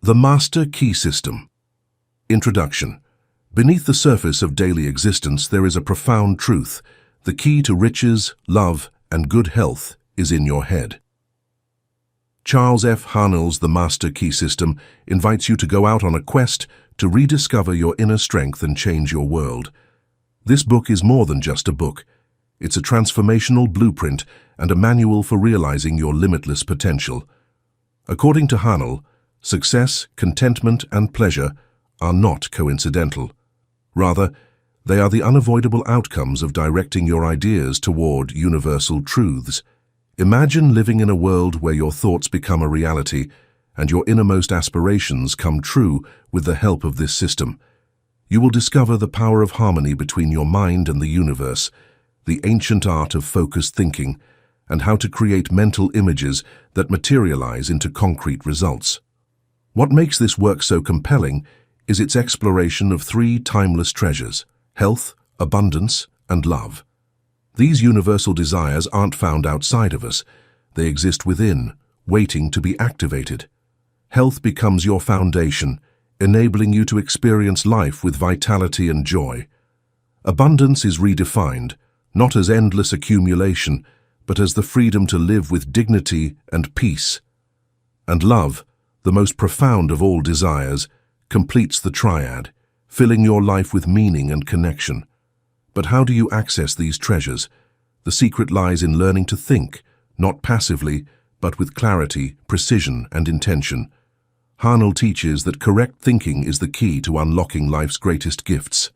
The Master Key System. Introduction. Beneath the surface of daily existence there is a profound truth. The key to riches, love, and good health is in your head. Charles F. Haanel's The Master Key System invites you to go out on a quest to rediscover your inner strength and change your world. This book is more than just a book. It's a transformational blueprint and a manual for realizing your limitless potential. According to Haanel, success, contentment, and pleasure are not coincidental. Rather, they are the unavoidable outcomes of directing your ideas toward universal truths. Imagine living in a world where your thoughts become a reality and your innermost aspirations come true with the help of this system. You will discover the power of harmony between your mind and the universe, the ancient art of focused thinking, and how to create mental images that materialize into concrete results. What makes this work so compelling is its exploration of three timeless treasures: health, abundance, and love. These universal desires aren't found outside of us. They exist within, waiting to be activated. Health becomes your foundation, enabling you to experience life with vitality and joy. Abundance is redefined, not as endless accumulation, but as the freedom to live with dignity and peace. And love, the most profound of all desires, completes the triad, filling your life with meaning and connection. But how do you access these treasures? The secret lies in learning to think, not passively, but with clarity, precision, and intention. Haanel teaches that correct thinking is the key to unlocking life's greatest gifts.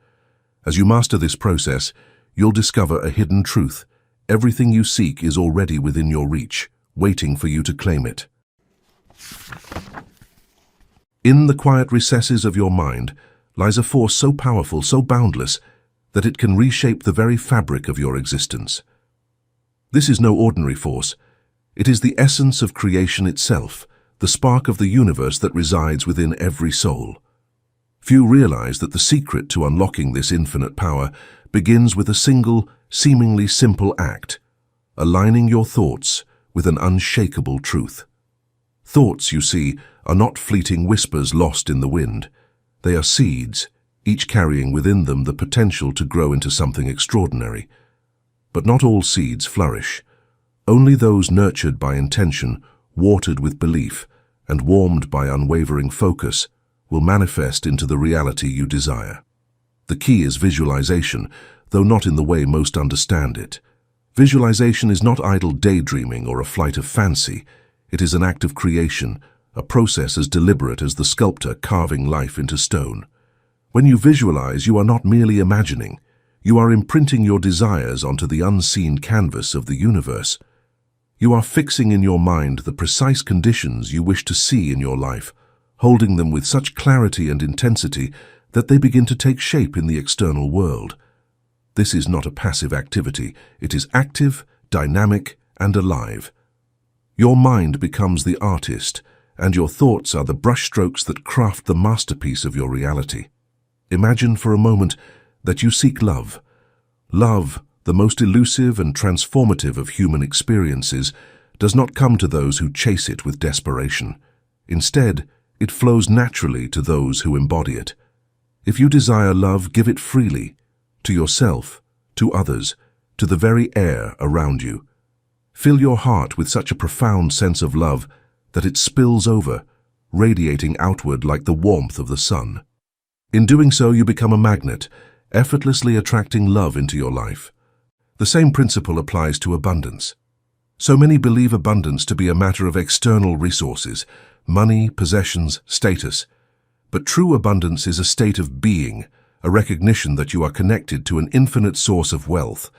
As you master this process, you'll discover a hidden truth. Everything you seek is already within your reach, waiting for you to claim it. In the quiet recesses of your mind lies a force so powerful, so boundless, that it can reshape the very fabric of your existence. This is no ordinary force. It is the essence of creation itself, the spark of the universe that resides within every soul. Few realize that the secret to unlocking this infinite power begins with a single, seemingly simple act: aligning your thoughts with an unshakable truth. Thoughts, you see, are not fleeting whispers lost in the wind. They are seeds, each carrying within them the potential to grow into something extraordinary. But not all seeds flourish. Only those nurtured by intention, watered with belief, and warmed by unwavering focus will manifest into the reality you desire. The key is visualization, though not in the way most understand it. Visualization is not idle daydreaming or a flight of fancy. It is an act of creation, a process as deliberate as the sculptor carving life into stone. When you visualize, you are not merely imagining. You are imprinting your desires onto the unseen canvas of the universe. You are fixing in your mind the precise conditions you wish to see in your life, holding them with such clarity and intensity that they begin to take shape in the external world. This is not a passive activity. It is active, dynamic, and alive. Your mind becomes the artist, and your thoughts are the brushstrokes that craft the masterpiece of your reality. Imagine for a moment that you seek love. Love, the most elusive and transformative of human experiences, does not come to those who chase it with desperation. Instead, it flows naturally to those who embody it. If you desire love, give it freely, to yourself, to others, to the very air around you. Fill your heart with such a profound sense of love that it spills over, radiating outward like the warmth of the sun. In doing so, you become a magnet, effortlessly attracting love into your life. The same principle applies to abundance. So many believe abundance to be a matter of external resources, money, possessions, status. But true abundance is a state of being, a recognition that you are connected to an infinite source of wealth.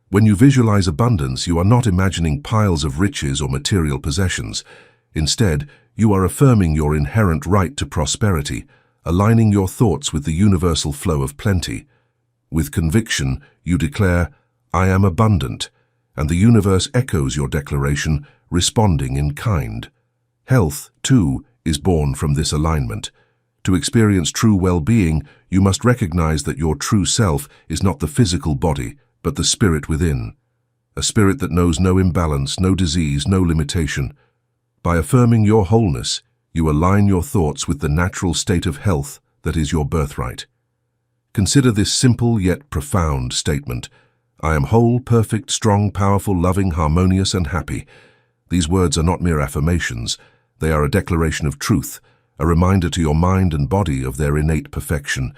When you visualize abundance, you are not imagining piles of riches or material possessions. Instead, you are affirming your inherent right to prosperity, aligning your thoughts with the universal flow of plenty. With conviction, you declare, "I am abundant," and the universe echoes your declaration, responding in kind. Health, too, is born from this alignment. To experience true well-being, you must recognize that your true self is not the physical body, but the spirit within. A spirit that knows no imbalance, no disease, no limitation. By affirming your wholeness, You align your thoughts with the natural state of health that is your birthright. Consider this simple yet profound statement. I am whole, perfect, strong, powerful, loving, harmonious, and happy. These words are not mere affirmations. They are a declaration of truth, a reminder to your mind and body of their innate perfection.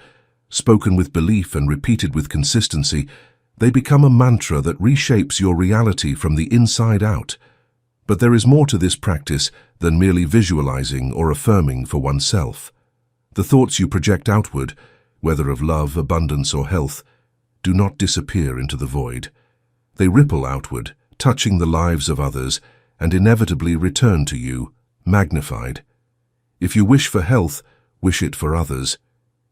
Spoken with belief and repeated with consistency, they become a mantra that reshapes your reality from the inside out. But there is more to this practice than merely visualizing or affirming for oneself. The thoughts you project outward, whether of love, abundance, or health, do not disappear into the void. They ripple outward, touching the lives of others, and inevitably return to you, magnified. If you wish for health, wish it for others.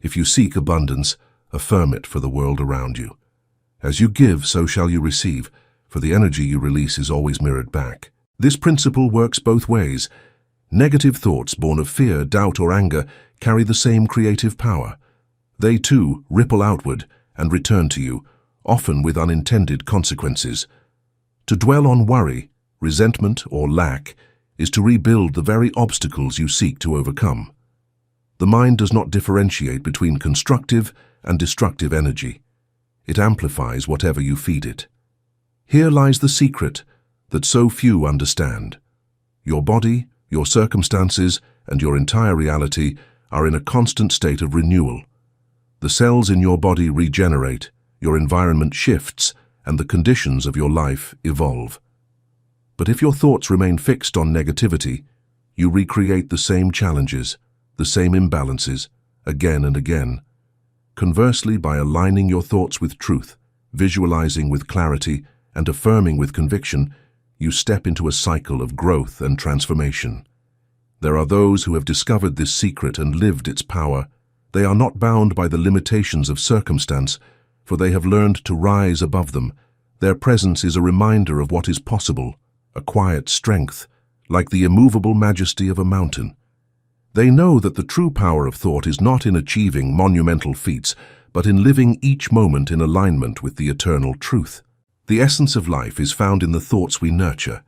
If you seek abundance, affirm it for the world around you. As you give, so shall you receive, for the energy you release is always mirrored back. This principle works both ways. Negative thoughts born of fear, doubt, or anger carry the same creative power. They, too, ripple outward and return to you, often with unintended consequences. To dwell on worry, resentment, or lack is to rebuild the very obstacles you seek to overcome. The mind does not differentiate between constructive and destructive energy. It amplifies whatever you feed it. Here lies the secret that so few understand. Your body, your circumstances, and your entire reality are in a constant state of renewal. The cells in your body regenerate, your environment shifts, and the conditions of your life evolve. But if your thoughts remain fixed on negativity, you recreate the same challenges, the same imbalances, again and again. Conversely, by aligning your thoughts with truth, visualizing with clarity, and affirming with conviction, you step into a cycle of growth and transformation. There are those who have discovered this secret and lived its power. They are not bound by the limitations of circumstance, for they have learned to rise above them. Their presence is a reminder of what is possible, a quiet strength, like the immovable majesty of a mountain. They know that the true power of thought is not in achieving monumental feats, but in living each moment in alignment with the eternal truth. The essence of life is found in the thoughts we nurture,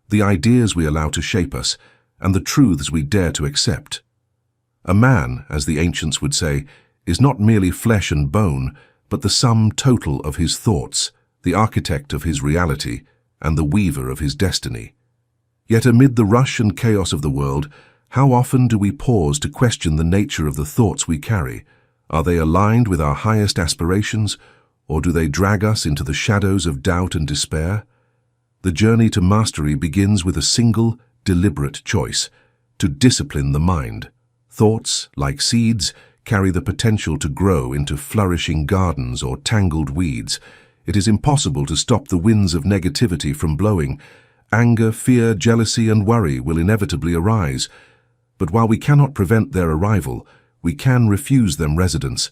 the ideas we allow to shape us, and the truths we dare to accept. A man, as the ancients would say, is not merely flesh and bone, but the sum total of his thoughts, the architect of his reality, and the weaver of his destiny. Yet amid the rush and chaos of the world, how often do we pause to question the nature of the thoughts we carry? Are they aligned with our highest aspirations, or do they drag us into the shadows of doubt and despair? The journey to mastery begins with a single, deliberate choice: to discipline the mind. Thoughts, like seeds, carry the potential to grow into flourishing gardens or tangled weeds. It is impossible to stop the winds of negativity from blowing. Anger, fear, jealousy, and worry will inevitably arise. But while we cannot prevent their arrival, we can refuse them residence.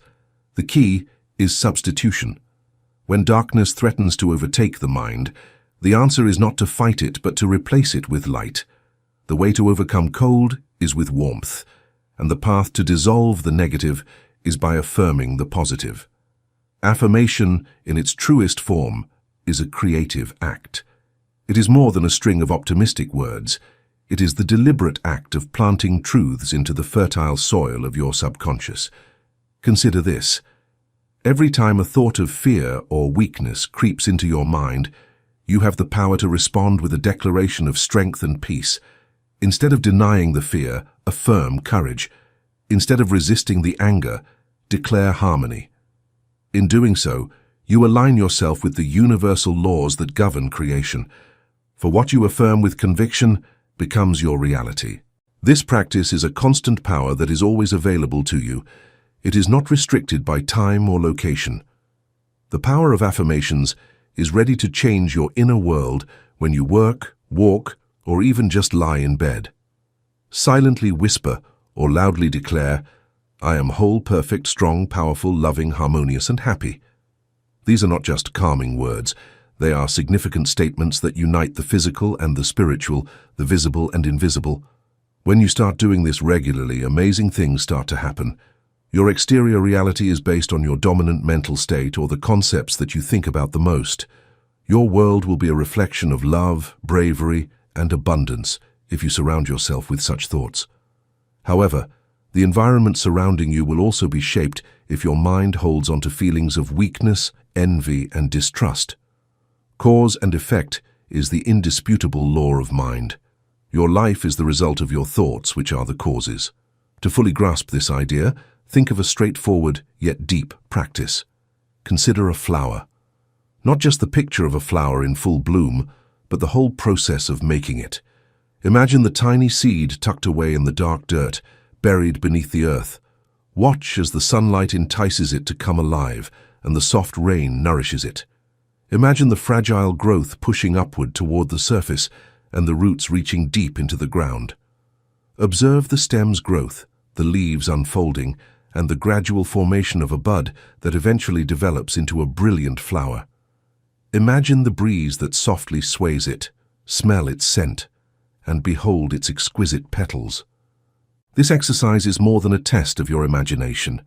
The key is substitution. When darkness threatens to overtake the mind, the answer is not to fight it, but to replace it with light. The way to overcome cold is with warmth, and the path to dissolve the negative is by affirming the positive. Affirmation, in its truest form, is a creative act. It is more than a string of optimistic words. It is the deliberate act of planting truths into the fertile soil of your subconscious. Consider this. Every time a thought of fear or weakness creeps into your mind, you have the power to respond with a declaration of strength and peace. Instead of denying the fear, affirm courage. Instead of resisting the anger, declare harmony. In doing so, you align yourself with the universal laws that govern creation. For what you affirm with conviction becomes your reality. This practice is a constant power that is always available to you. It is not restricted by time or location. The power of affirmations is ready to change your inner world when you work, walk, or even just lie in bed. Silently whisper or loudly declare, I am whole, perfect, strong, powerful, loving, harmonious, and happy. These are not just calming words. They are significant statements that unite the physical and the spiritual, the visible and invisible. When you start doing this regularly, amazing things start to happen. Your exterior reality is based on your dominant mental state or the concepts that you think about the most. Your world will be a reflection of love, bravery, and abundance if you surround yourself with such thoughts. However, the environment surrounding you will also be shaped if your mind holds on to feelings of weakness, envy, and distrust. Cause and effect is the indisputable law of mind. Your life is the result of your thoughts, which are the causes. To fully grasp this idea, think of a straightforward yet deep practice. Consider a flower. Not just the picture of a flower in full bloom, but the whole process of making it. Imagine the tiny seed tucked away in the dark dirt, buried beneath the earth. Watch as the sunlight entices it to come alive and the soft rain nourishes it. Imagine the fragile growth pushing upward toward the surface and the roots reaching deep into the ground. Observe the stem's growth, the leaves unfolding, and the gradual formation of a bud that eventually develops into a brilliant flower. Imagine the breeze that softly sways it, smell its scent, and behold its exquisite petals. This exercise is more than a test of your imagination.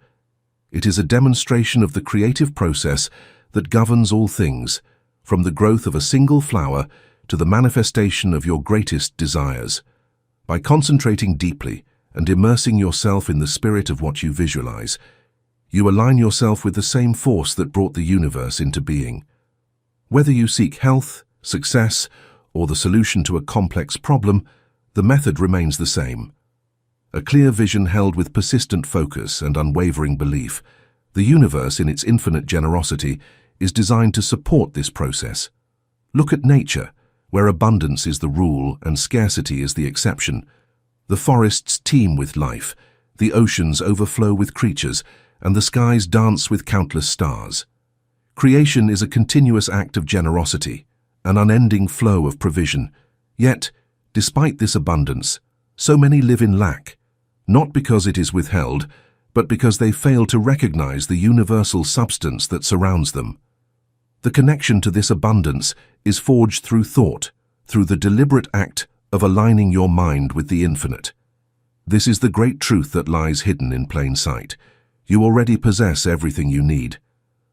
It is a demonstration of the creative process that governs all things, from the growth of a single flower to the manifestation of your greatest desires. By concentrating deeply and immersing yourself in the spirit of what you visualize, you align yourself with the same force that brought the universe into being. Whether you seek health, success, or the solution to a complex problem, the method remains the same. A clear vision held with persistent focus and unwavering belief, the universe in its infinite generosity is designed to support this process. Look at nature, where abundance is the rule and scarcity is the exception. The forests teem with life, the oceans overflow with creatures, and the skies dance with countless stars. Creation is a continuous act of generosity, an unending flow of provision. Yet, despite this abundance, so many live in lack, not because it is withheld, but because they fail to recognize the universal substance that surrounds them. The connection to this abundance is forged through thought, through the deliberate act of aligning your mind with the infinite. This is the great truth that lies hidden in plain sight. You already possess everything you need.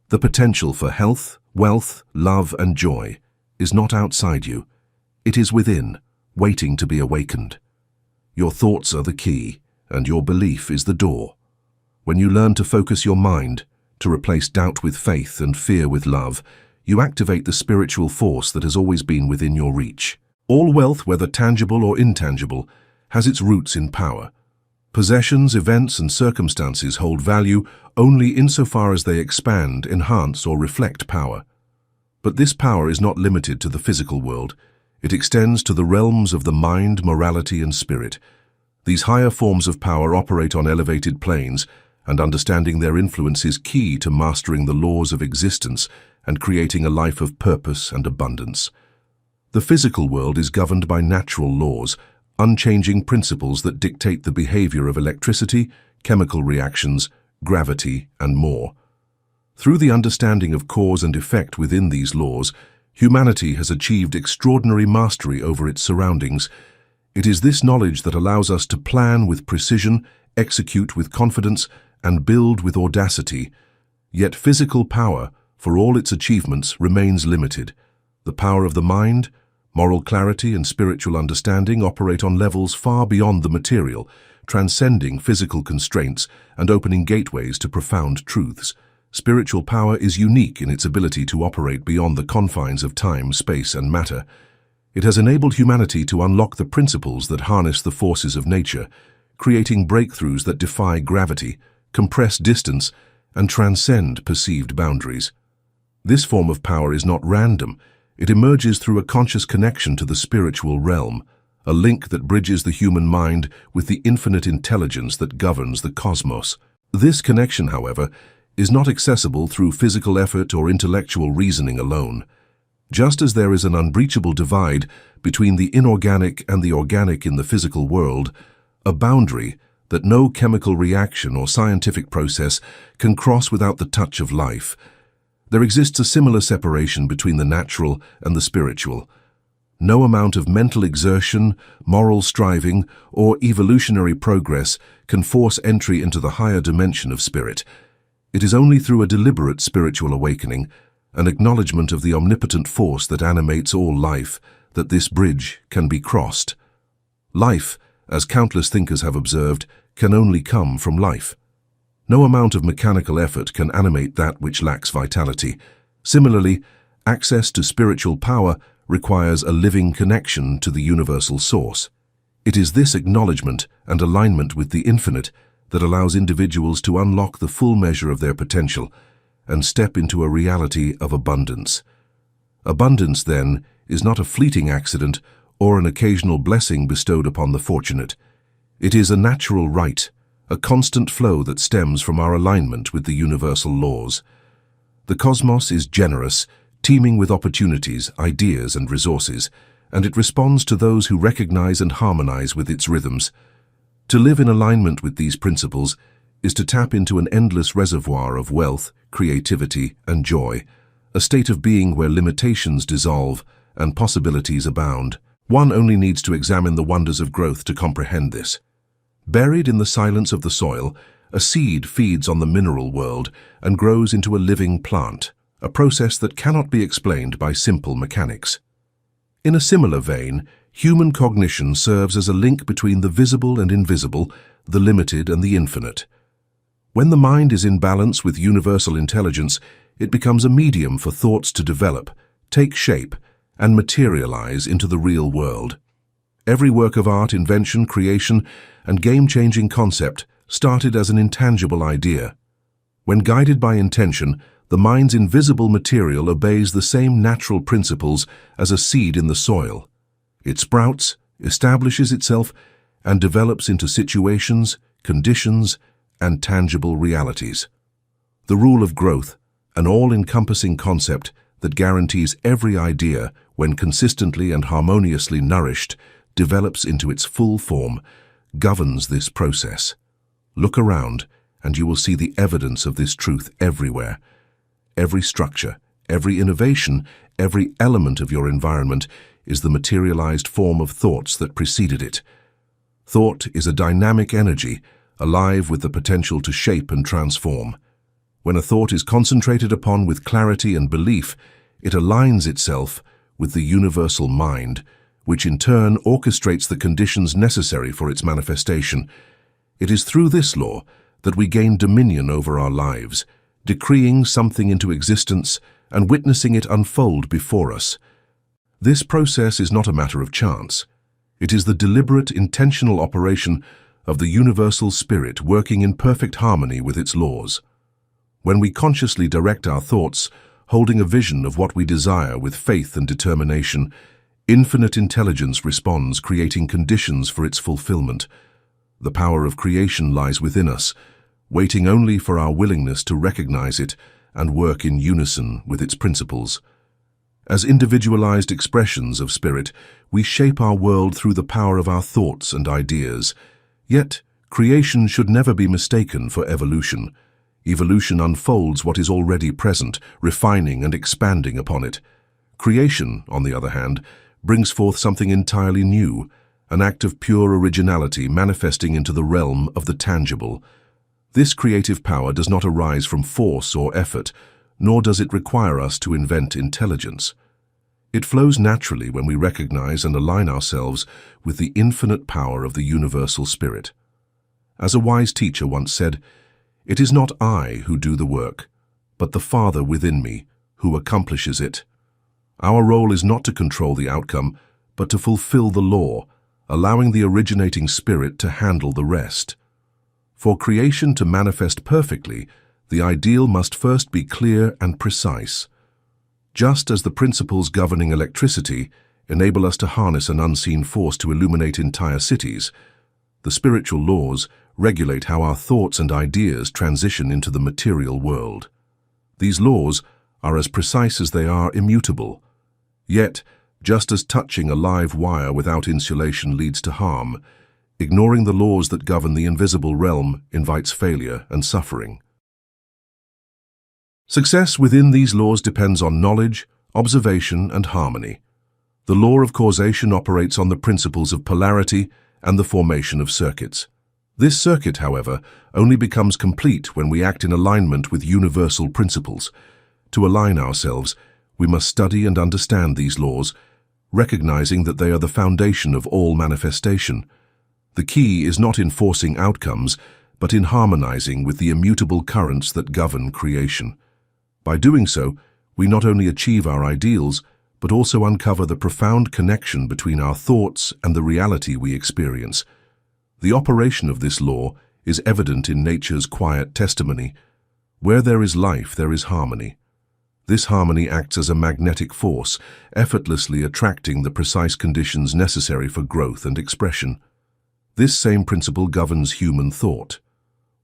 The potential for health, wealth, love, and joy is not outside you. It is within, waiting to be awakened. Your thoughts are the key, and your belief is the door. When you learn to focus your mind, to replace doubt with faith and fear with love, you activate the spiritual force that has always been within your reach. All wealth, whether tangible or intangible, has its roots in power. Possessions, events, and circumstances hold value only insofar as they expand, enhance, or reflect power. But this power is not limited to the physical world. It extends to the realms of the mind, morality, and spirit. These higher forms of power operate on elevated planes, and understanding their influence is key to mastering the laws of existence and creating a life of purpose and abundance. The physical world is governed by natural laws, unchanging principles that dictate the behavior of electricity, chemical reactions, gravity, and more. Through the understanding of cause and effect within these laws, humanity has achieved extraordinary mastery over its surroundings. It is this knowledge that allows us to plan with precision, execute with confidence, and build with audacity. Yet physical power, for all its achievements, remains limited. The power of the mind, moral clarity, and spiritual understanding operate on levels far beyond the material, transcending physical constraints and opening gateways to profound truths. Spiritual power is unique in its ability to operate beyond the confines of time, space, and matter. It has enabled humanity to unlock the principles that harness the forces of nature, creating breakthroughs that defy gravity, compress distance, and transcend perceived boundaries. This form of power is not random. It emerges through a conscious connection to the spiritual realm, a link that bridges the human mind with the infinite intelligence that governs the cosmos. This connection, however, is not accessible through physical effort or intellectual reasoning alone. Just as there is an unbreachable divide between the inorganic and the organic in the physical world, a boundary that no chemical reaction or scientific process can cross without the touch of life, there exists a similar separation between the natural and the spiritual. No amount of mental exertion, moral striving, or evolutionary progress can force entry into the higher dimension of spirit. It is only through a deliberate spiritual awakening, an acknowledgement of the omnipotent force that animates all life, that this bridge can be crossed. Life, as countless thinkers have observed, can only come from life. No amount of mechanical effort can animate that which lacks vitality. Similarly, access to spiritual power requires a living connection to the universal source. It is this acknowledgement and alignment with the infinite that allows individuals to unlock the full measure of their potential and step into a reality of abundance. Abundance, then, is not a fleeting accident or an occasional blessing bestowed upon the fortunate. It is a natural right, a constant flow that stems from our alignment with the universal laws. The cosmos is generous, teeming with opportunities, ideas, and resources, and it responds to those who recognize and harmonize with its rhythms. To live in alignment with these principles is to tap into an endless reservoir of wealth, creativity, and joy, a state of being where limitations dissolve and possibilities abound. One only needs to examine the wonders of growth to comprehend this. Buried in the silence of the soil, a seed feeds on the mineral world and grows into a living plant, a process that cannot be explained by simple mechanics. In a similar vein, human cognition serves as a link between the visible and invisible, the limited and the infinite. When the mind is in balance with universal intelligence, it becomes a medium for thoughts to develop, take shape, and materialize into the real world. Every work of art, invention, creation, and game-changing concept started as an intangible idea. When guided by intention, the mind's invisible material obeys the same natural principles as a seed in the soil. It sprouts, establishes itself, and develops into situations, conditions, and tangible realities. The rule of growth, an all-encompassing concept that guarantees every idea, when consistently and harmoniously nourished, develops into its full form, governs this process. Look around, and you will see the evidence of this truth everywhere. Every structure, every innovation, every element of your environment is the materialized form of thoughts that preceded it. Thought is a dynamic energy, alive with the potential to shape and transform. When a thought is concentrated upon with clarity and belief, it aligns itself with the universal mind, which in turn orchestrates the conditions necessary for its manifestation. It is through this law that we gain dominion over our lives, decreeing something into existence and witnessing it unfold before us. This process is not a matter of chance. It is the deliberate, intentional operation of the universal spirit working in perfect harmony with its laws. When we consciously direct our thoughts, holding a vision of what we desire with faith and determination, infinite intelligence responds, creating conditions for its fulfillment. The power of creation lies within us, waiting only for our willingness to recognize it and work in unison with its principles. As individualized expressions of spirit, we shape our world through the power of our thoughts and ideas. Yet, creation should never be mistaken for evolution. Evolution unfolds what is already present, refining and expanding upon it. Creation, on the other hand, brings forth something entirely new, an act of pure originality manifesting into the realm of the tangible. This creative power does not arise from force or effort, nor does it require us to invent intelligence. It flows naturally when we recognize and align ourselves with the infinite power of the universal spirit. As a wise teacher once said, "It is not I who do the work, but the Father within me who accomplishes it." Our role is not to control the outcome, but to fulfill the law, allowing the originating spirit to handle the rest. For creation to manifest perfectly, the ideal must first be clear and precise. Just as the principles governing electricity enable us to harness an unseen force to illuminate entire cities, the spiritual laws regulate how our thoughts and ideas transition into the material world. These laws are as precise as they are immutable. Yet, just as touching a live wire without insulation leads to harm, ignoring the laws that govern the invisible realm invites failure and suffering. Success within these laws depends on knowledge, observation, and harmony. The law of causation operates on the principles of polarity and the formation of circuits. This circuit, however, only becomes complete when we act in alignment with universal principles. To align ourselves, we must study and understand these laws, recognizing that they are the foundation of all manifestation. The key is not in forcing outcomes, but in harmonizing with the immutable currents that govern creation. By doing so, we not only achieve our ideals, but also uncover the profound connection between our thoughts and the reality we experience. The operation of this law is evident in nature's quiet testimony. Where there is life, there is harmony. This harmony acts as a magnetic force, effortlessly attracting the precise conditions necessary for growth and expression. This same principle governs human thought.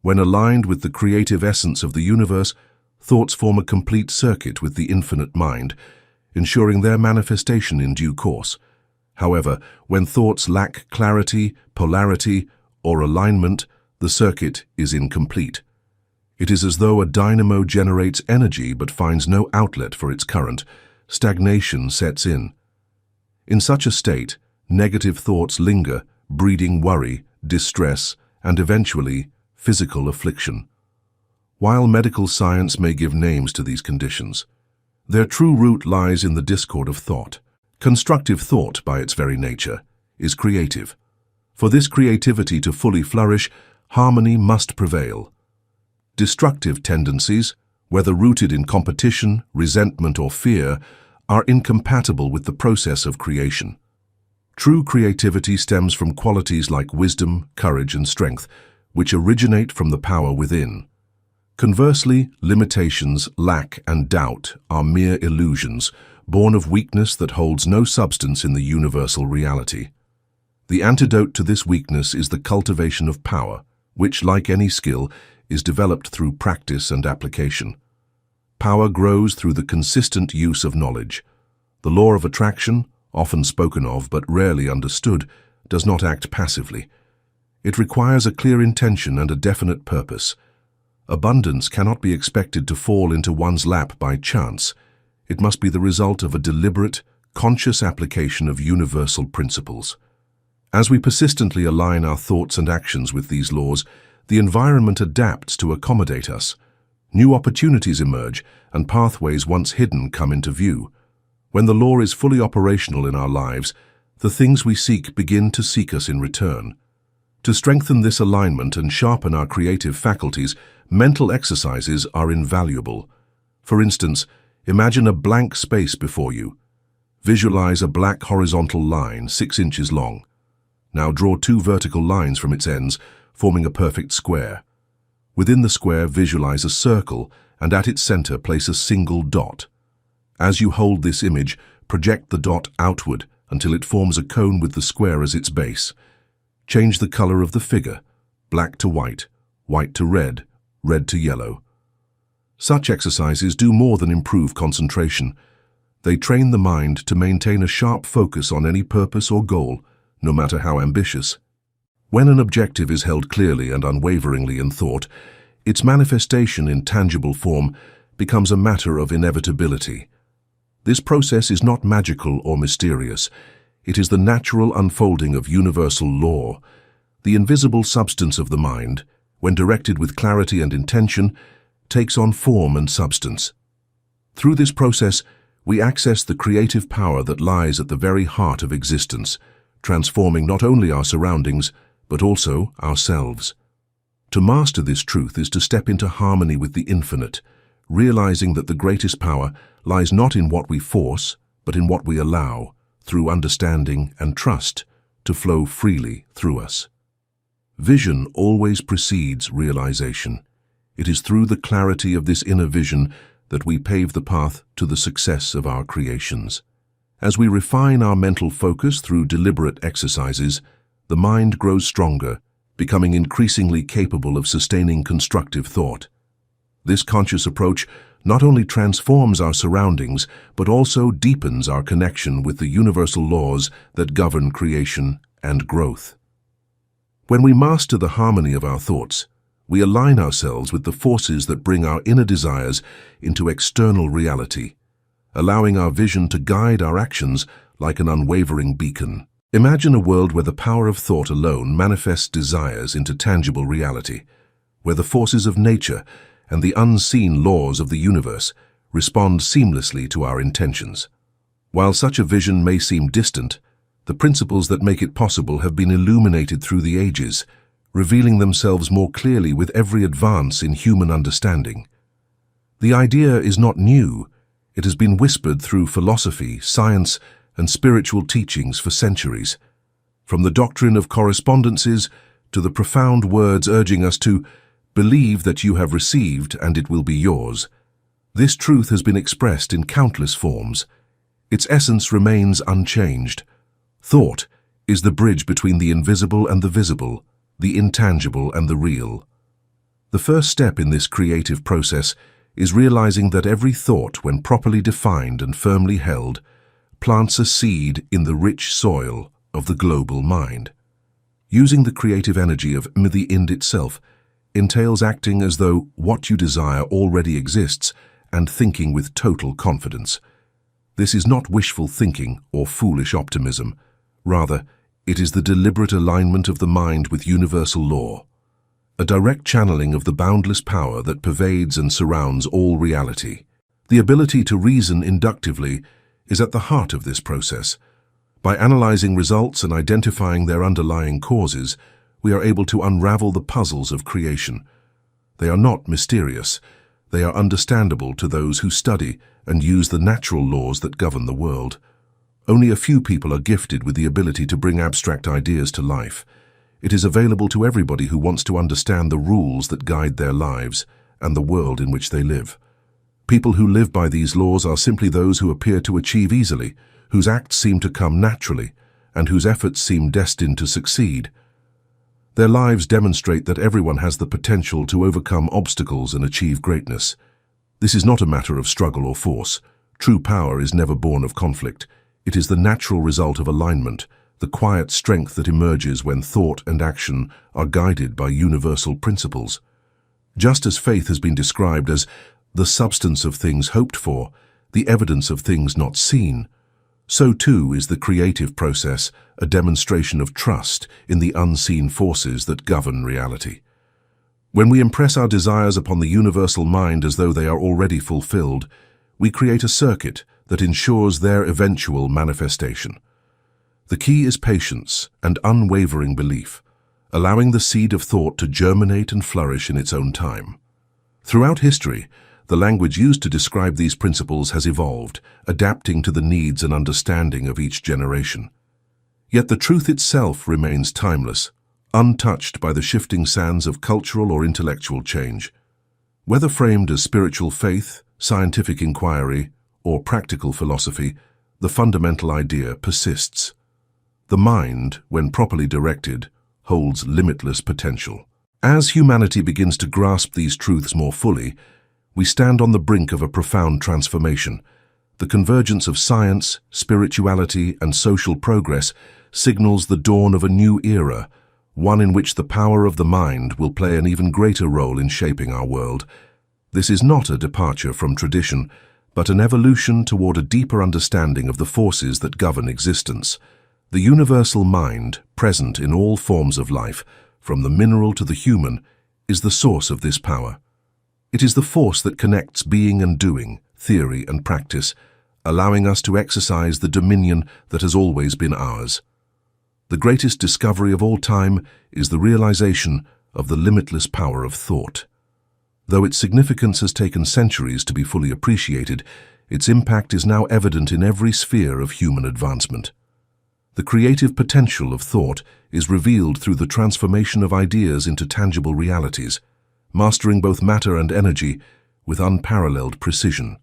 When aligned with the creative essence of the universe, thoughts form a complete circuit with the infinite mind, ensuring their manifestation in due course. However, when thoughts lack clarity, polarity, or alignment, the circuit is incomplete. It is as though a dynamo generates energy but finds no outlet for its current. Stagnation sets in. In such a state, negative thoughts linger, breeding worry, distress, and eventually, physical affliction. While medical science may give names to these conditions, their true root lies in the discord of thought. Constructive thought, by its very nature, is creative. For this creativity to fully flourish, harmony must prevail. Destructive tendencies, whether rooted in competition, resentment, or fear, are incompatible with the process of creation. True creativity stems from qualities like wisdom, courage, and strength, which originate from the power within. Conversely, limitations, lack, and doubt are mere illusions, born of weakness that holds no substance in the universal reality. The antidote to this weakness is the cultivation of power, which, like any skill, is developed through practice and application. Power grows through the consistent use of knowledge. The law of attraction, often spoken of but rarely understood, does not act passively. It requires a clear intention and a definite purpose. Abundance cannot be expected to fall into one's lap by chance. It must be the result of a deliberate, conscious application of universal principles. As we persistently align our thoughts and actions with these laws, the environment adapts to accommodate us. New opportunities emerge, and pathways once hidden come into view. When the law is fully operational in our lives, the things we seek begin to seek us in return. To strengthen this alignment and sharpen our creative faculties, mental exercises are invaluable. For instance, imagine a blank space before you. Visualize a black horizontal line 6 inches long. Now draw 2 vertical lines from its ends, forming a perfect square. Within the square, visualize a circle, and at its center place a single dot. As you hold this image, project the dot outward until it forms a cone with the square as its base. Change the color of the figure, black to white, white to red, red to yellow. Such exercises do more than improve concentration. They train the mind to maintain a sharp focus on any purpose or goal, no matter how ambitious. When an objective is held clearly and unwaveringly in thought, its manifestation in tangible form becomes a matter of inevitability. This process is not magical or mysterious. It is the natural unfolding of universal law. The invisible substance of the mind, when directed with clarity and intention, takes on form and substance. Through this process, we access the creative power that lies at the very heart of existence, transforming not only our surroundings, but also ourselves. To master this truth is to step into harmony with the infinite, realizing that the greatest power lies not in what we force, but in what we allow, through understanding and trust, to flow freely through us. Vision always precedes realization. It is through the clarity of this inner vision that we pave the path to the success of our creations. As we refine our mental focus through deliberate exercises, the mind grows stronger, becoming increasingly capable of sustaining constructive thought. This conscious approach not only transforms our surroundings, but also deepens our connection with the universal laws that govern creation and growth. When we master the harmony of our thoughts, we align ourselves with the forces that bring our inner desires into external reality, allowing our vision to guide our actions like an unwavering beacon. Imagine a world where the power of thought alone manifests desires into tangible reality, where the forces of nature and the unseen laws of the universe respond seamlessly to our intentions. While such a vision may seem distant, The principles that make it possible have been illuminated through the ages, revealing themselves more clearly with every advance in human understanding. The idea is not new. It has been whispered through philosophy, science, and spiritual teachings for centuries. From the doctrine of correspondences to the profound words urging us to believe that you have received and it will be yours, this truth has been expressed in countless forms. Its essence remains unchanged. Thought is the bridge between the invisible and the visible, the intangible and the real. The first step in this creative process is realizing that every thought, when properly defined and firmly held, plants a seed in the rich soil of the global mind. Using the creative energy of the Ind itself entails acting as though what you desire already exists and thinking with total confidence. This is not wishful thinking or foolish optimism. Rather, it is the deliberate alignment of the mind with universal law, a direct channeling of the boundless power that pervades and surrounds all reality. The ability to reason inductively is at the heart of this process. By analyzing results and identifying their underlying causes, we are able to unravel the puzzles of creation. They are not mysterious. They are understandable to those who study and use the natural laws that govern the world. Only a few people are gifted with the ability to bring abstract ideas to life. It is available to everybody who wants to understand the rules that guide their lives and the world in which they live. People who live by these laws are simply those who appear to achieve easily, whose acts seem to come naturally, and whose efforts seem destined to succeed. Their lives demonstrate that everyone has the potential to overcome obstacles and achieve greatness. This is not a matter of struggle or force. True power is never born of conflict. It is the natural result of alignment, the quiet strength that emerges when thought and action are guided by universal principles. Just as faith has been described as the substance of things hoped for, the evidence of things not seen, so too is the creative process a demonstration of trust in the unseen forces that govern reality. When we impress our desires upon the universal mind as though they are already fulfilled, we create a circuit that ensures their eventual manifestation. The key is patience and unwavering belief, allowing the seed of thought to germinate and flourish in its own time. Throughout history, the language used to describe these principles has evolved, adapting to the needs and understanding of each generation. Yet the truth itself remains timeless, untouched by the shifting sands of cultural or intellectual change. Whether framed as spiritual faith, scientific inquiry, or practical philosophy, the fundamental idea persists. The mind, when properly directed, holds limitless potential. As humanity begins to grasp these truths more fully, we stand on the brink of a profound transformation. The convergence of science, spirituality, and social progress signals the dawn of a new era, one in which the power of the mind will play an even greater role in shaping our world. This is not a departure from tradition, but an evolution toward a deeper understanding of the forces that govern existence. The universal mind, present in all forms of life, from the mineral to the human, is the source of this power. It is the force that connects being and doing, theory and practice, allowing us to exercise the dominion that has always been ours. The greatest discovery of all time is the realization of the limitless power of thought. Though its significance has taken centuries to be fully appreciated, its impact is now evident in every sphere of human advancement. The creative potential of thought is revealed through the transformation of ideas into tangible realities, mastering both matter and energy with unparalleled precision.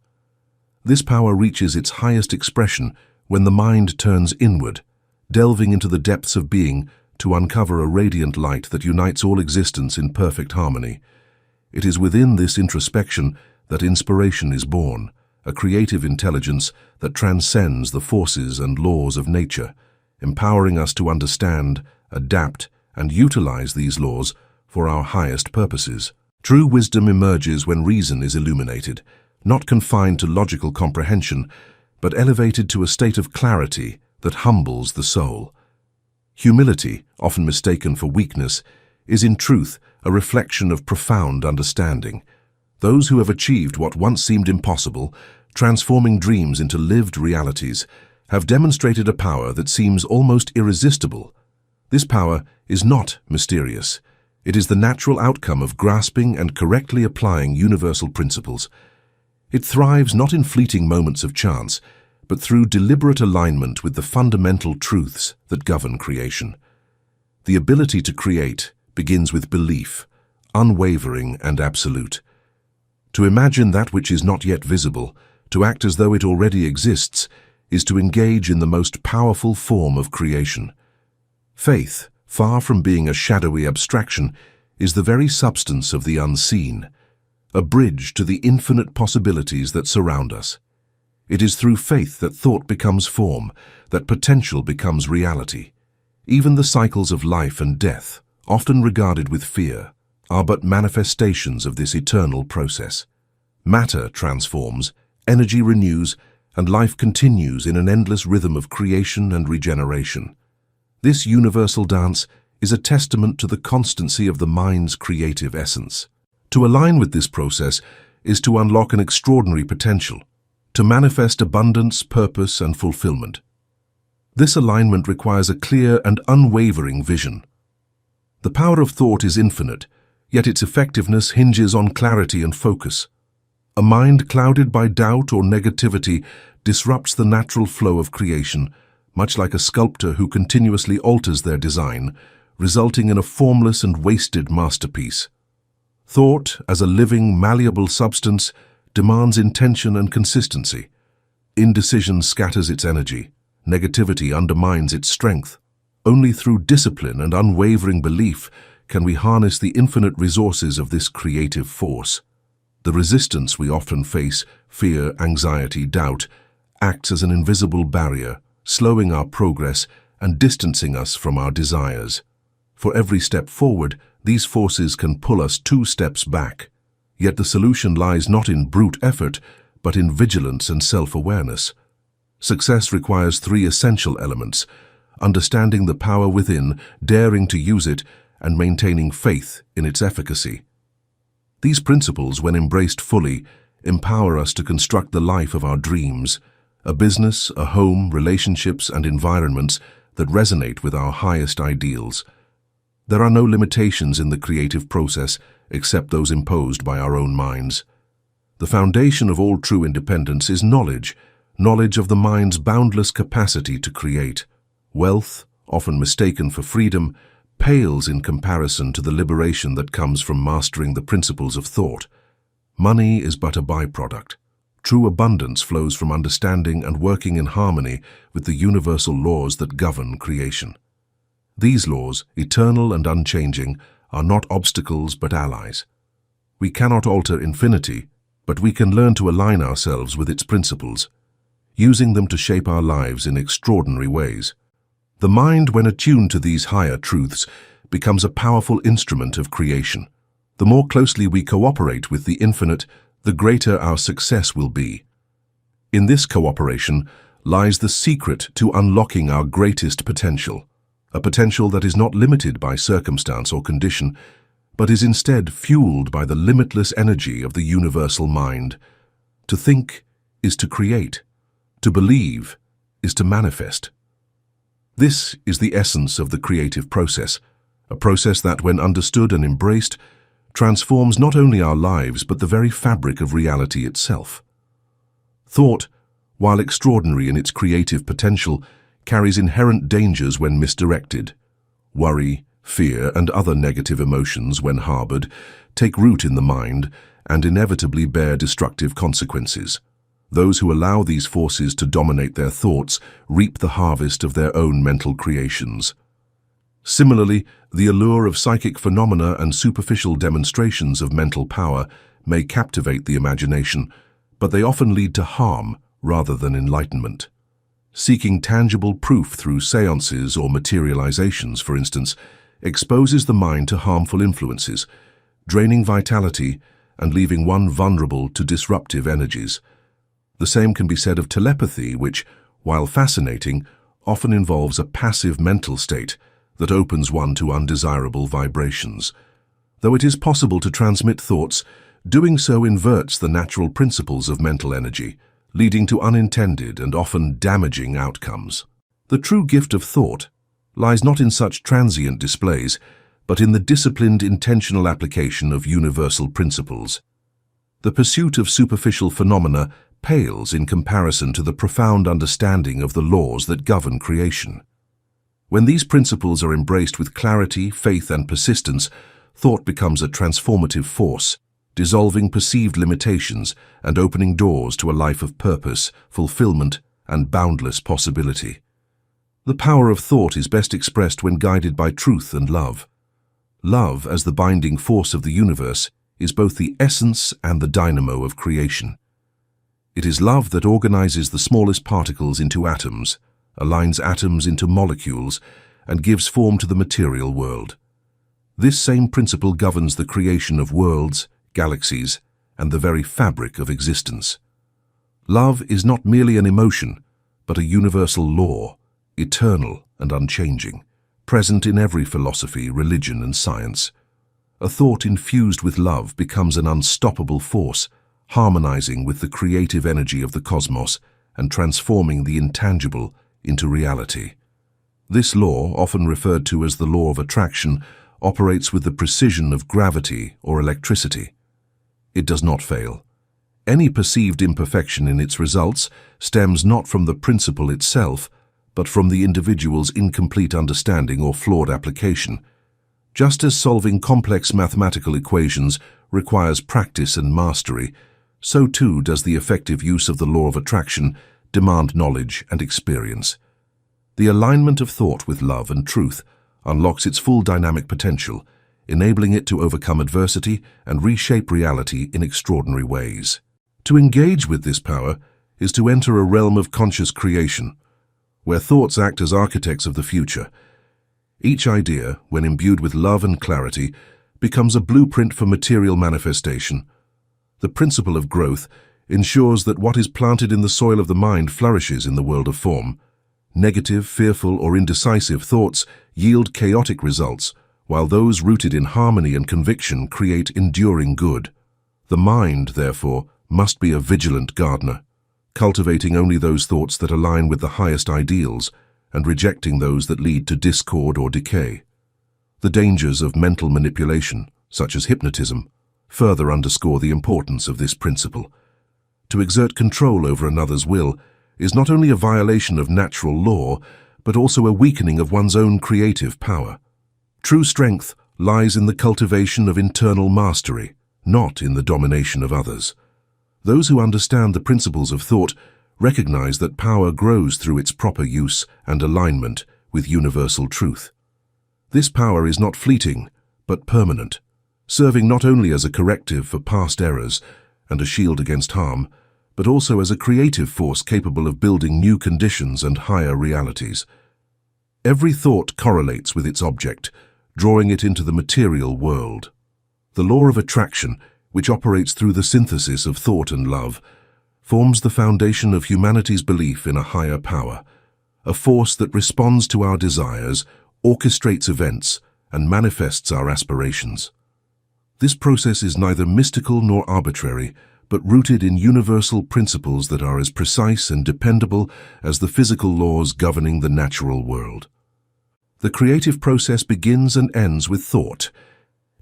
This power reaches its highest expression when the mind turns inward, delving into the depths of being to uncover a radiant light that unites all existence in perfect harmony. It is within this introspection that inspiration is born, a creative intelligence that transcends the forces and laws of nature, empowering us to understand, adapt, and utilize these laws for our highest purposes. True wisdom emerges when reason is illuminated, not confined to logical comprehension, but elevated to a state of clarity that humbles the soul. Humility, often mistaken for weakness, is in truth a reflection of profound understanding. Those who have achieved what once seemed impossible, transforming dreams into lived realities, have demonstrated a power that seems almost irresistible. This power is not mysterious. It is the natural outcome of grasping and correctly applying universal principles. It thrives not in fleeting moments of chance, but through deliberate alignment with the fundamental truths that govern creation. The ability to create begins with belief, unwavering and absolute. To imagine that which is not yet visible, to act as though it already exists, is to engage in the most powerful form of creation. Faith, far from being a shadowy abstraction, is the very substance of the unseen, a bridge to the infinite possibilities that surround us. It is through faith that thought becomes form, that potential becomes reality. Even the cycles of life and death, often regarded with fear, are but manifestations of this eternal process. Matter transforms, energy renews, and life continues in an endless rhythm of creation and regeneration. This universal dance is a testament to the constancy of the mind's creative essence. To align with this process is to unlock an extraordinary potential, to manifest abundance, purpose, and fulfillment. This alignment requires a clear and unwavering vision. The power of thought is infinite, yet its effectiveness hinges on clarity and focus. A mind clouded by doubt or negativity disrupts the natural flow of creation, much like a sculptor who continuously alters their design, resulting in a formless and wasted masterpiece. Thought, as a living, malleable substance, demands intention and consistency. Indecision scatters its energy. Negativity undermines its strength. Only through discipline and unwavering belief can we harness the infinite resources of this creative force. The resistance we often face, fear, anxiety, doubt, acts as an invisible barrier, slowing our progress and distancing us from our desires. For every step forward, these forces can pull us 2 steps back. Yet the solution lies not in brute effort, but in vigilance and self-awareness. Success requires 3 essential elements: understanding the power within, daring to use it, and maintaining faith in its efficacy. These principles, when embraced fully, empower us to construct the life of our dreams, a business, a home, relationships, and environments that resonate with our highest ideals. There are no limitations in the creative process except those imposed by our own minds. The foundation of all true independence is knowledge of the mind's boundless capacity to create. Wealth, often mistaken for freedom, pales in comparison to the liberation that comes from mastering the principles of thought. Money is but a byproduct. True abundance flows from understanding and working in harmony with the universal laws that govern creation. These laws, eternal and unchanging, are not obstacles but allies. We cannot alter infinity, but we can learn to align ourselves with its principles, using them to shape our lives in extraordinary ways. The mind, when attuned to these higher truths, becomes a powerful instrument of creation. The more closely we cooperate with the infinite, the greater our success will be. In this cooperation lies the secret to unlocking our greatest potential, a potential that is not limited by circumstance or condition, but is instead fueled by the limitless energy of the universal mind. To think is to create. To believe is to manifest. This is the essence of the creative process, a process that, when understood and embraced, transforms not only our lives but the very fabric of reality itself. Thought, while extraordinary in its creative potential, carries inherent dangers when misdirected. Worry, fear, and other negative emotions, when harbored, take root in the mind and inevitably bear destructive consequences. Those who allow these forces to dominate their thoughts reap the harvest of their own mental creations. Similarly, the allure of psychic phenomena and superficial demonstrations of mental power may captivate the imagination, but they often lead to harm rather than enlightenment. Seeking tangible proof through seances or materializations, for instance, exposes the mind to harmful influences, draining vitality and leaving one vulnerable to disruptive energies. The same can be said of telepathy, which, while fascinating, often involves a passive mental state that opens one to undesirable vibrations. Though it is possible to transmit thoughts, doing so inverts the natural principles of mental energy, leading to unintended and often damaging outcomes. The true gift of thought lies not in such transient displays, but in the disciplined, intentional application of universal principles. The pursuit of superficial phenomena pales in comparison to the profound understanding of the laws that govern creation. When these principles are embraced with clarity, faith, and persistence, thought becomes a transformative force, dissolving perceived limitations and opening doors to a life of purpose, fulfillment, and boundless possibility. The power of thought is best expressed when guided by truth and love. Love, as the binding force of the universe, is both the essence and the dynamo of creation. It is love that organizes the smallest particles into atoms, aligns atoms into molecules, and gives form to the material world. This same principle governs the creation of worlds, galaxies, and the very fabric of existence. Love is not merely an emotion, but a universal law, eternal and unchanging, present in every philosophy, religion, and science. A thought infused with love becomes an unstoppable force, harmonizing with the creative energy of the cosmos and transforming the intangible into reality. This law, often referred to as the law of attraction, operates with the precision of gravity or electricity. It does not fail. Any perceived imperfection in its results stems not from the principle itself, but from the individual's incomplete understanding or flawed application. Just as solving complex mathematical equations requires practice and mastery, so too does the effective use of the law of attraction demand knowledge and experience. The alignment of thought with love and truth unlocks its full dynamic potential, enabling it to overcome adversity and reshape reality in extraordinary ways. To engage with this power is to enter a realm of conscious creation, where thoughts act as architects of the future. Each idea, when imbued with love and clarity, becomes a blueprint for material manifestation. The principle of growth ensures that what is planted in the soil of the mind flourishes in the world of form. Negative, fearful, or indecisive thoughts yield chaotic results, while those rooted in harmony and conviction create enduring good. The mind, therefore, must be a vigilant gardener, cultivating only those thoughts that align with the highest ideals and rejecting those that lead to discord or decay. The dangers of mental manipulation, such as hypnotism, further underscore the importance of this principle. To exert control over another's will is not only a violation of natural law, but also a weakening of one's own creative power. True strength lies in the cultivation of internal mastery, not in the domination of others. Those who understand the principles of thought recognize that power grows through its proper use and alignment with universal truth. This power is not fleeting, but permanent, serving not only as a corrective for past errors and a shield against harm, but also as a creative force capable of building new conditions and higher realities. Every thought correlates with its object, drawing it into the material world. The law of attraction, which operates through the synthesis of thought and love, forms the foundation of humanity's belief in a higher power, a force that responds to our desires, orchestrates events, and manifests our aspirations. This process is neither mystical nor arbitrary, but rooted in universal principles that are as precise and dependable as the physical laws governing the natural world. The creative process begins and ends with thought.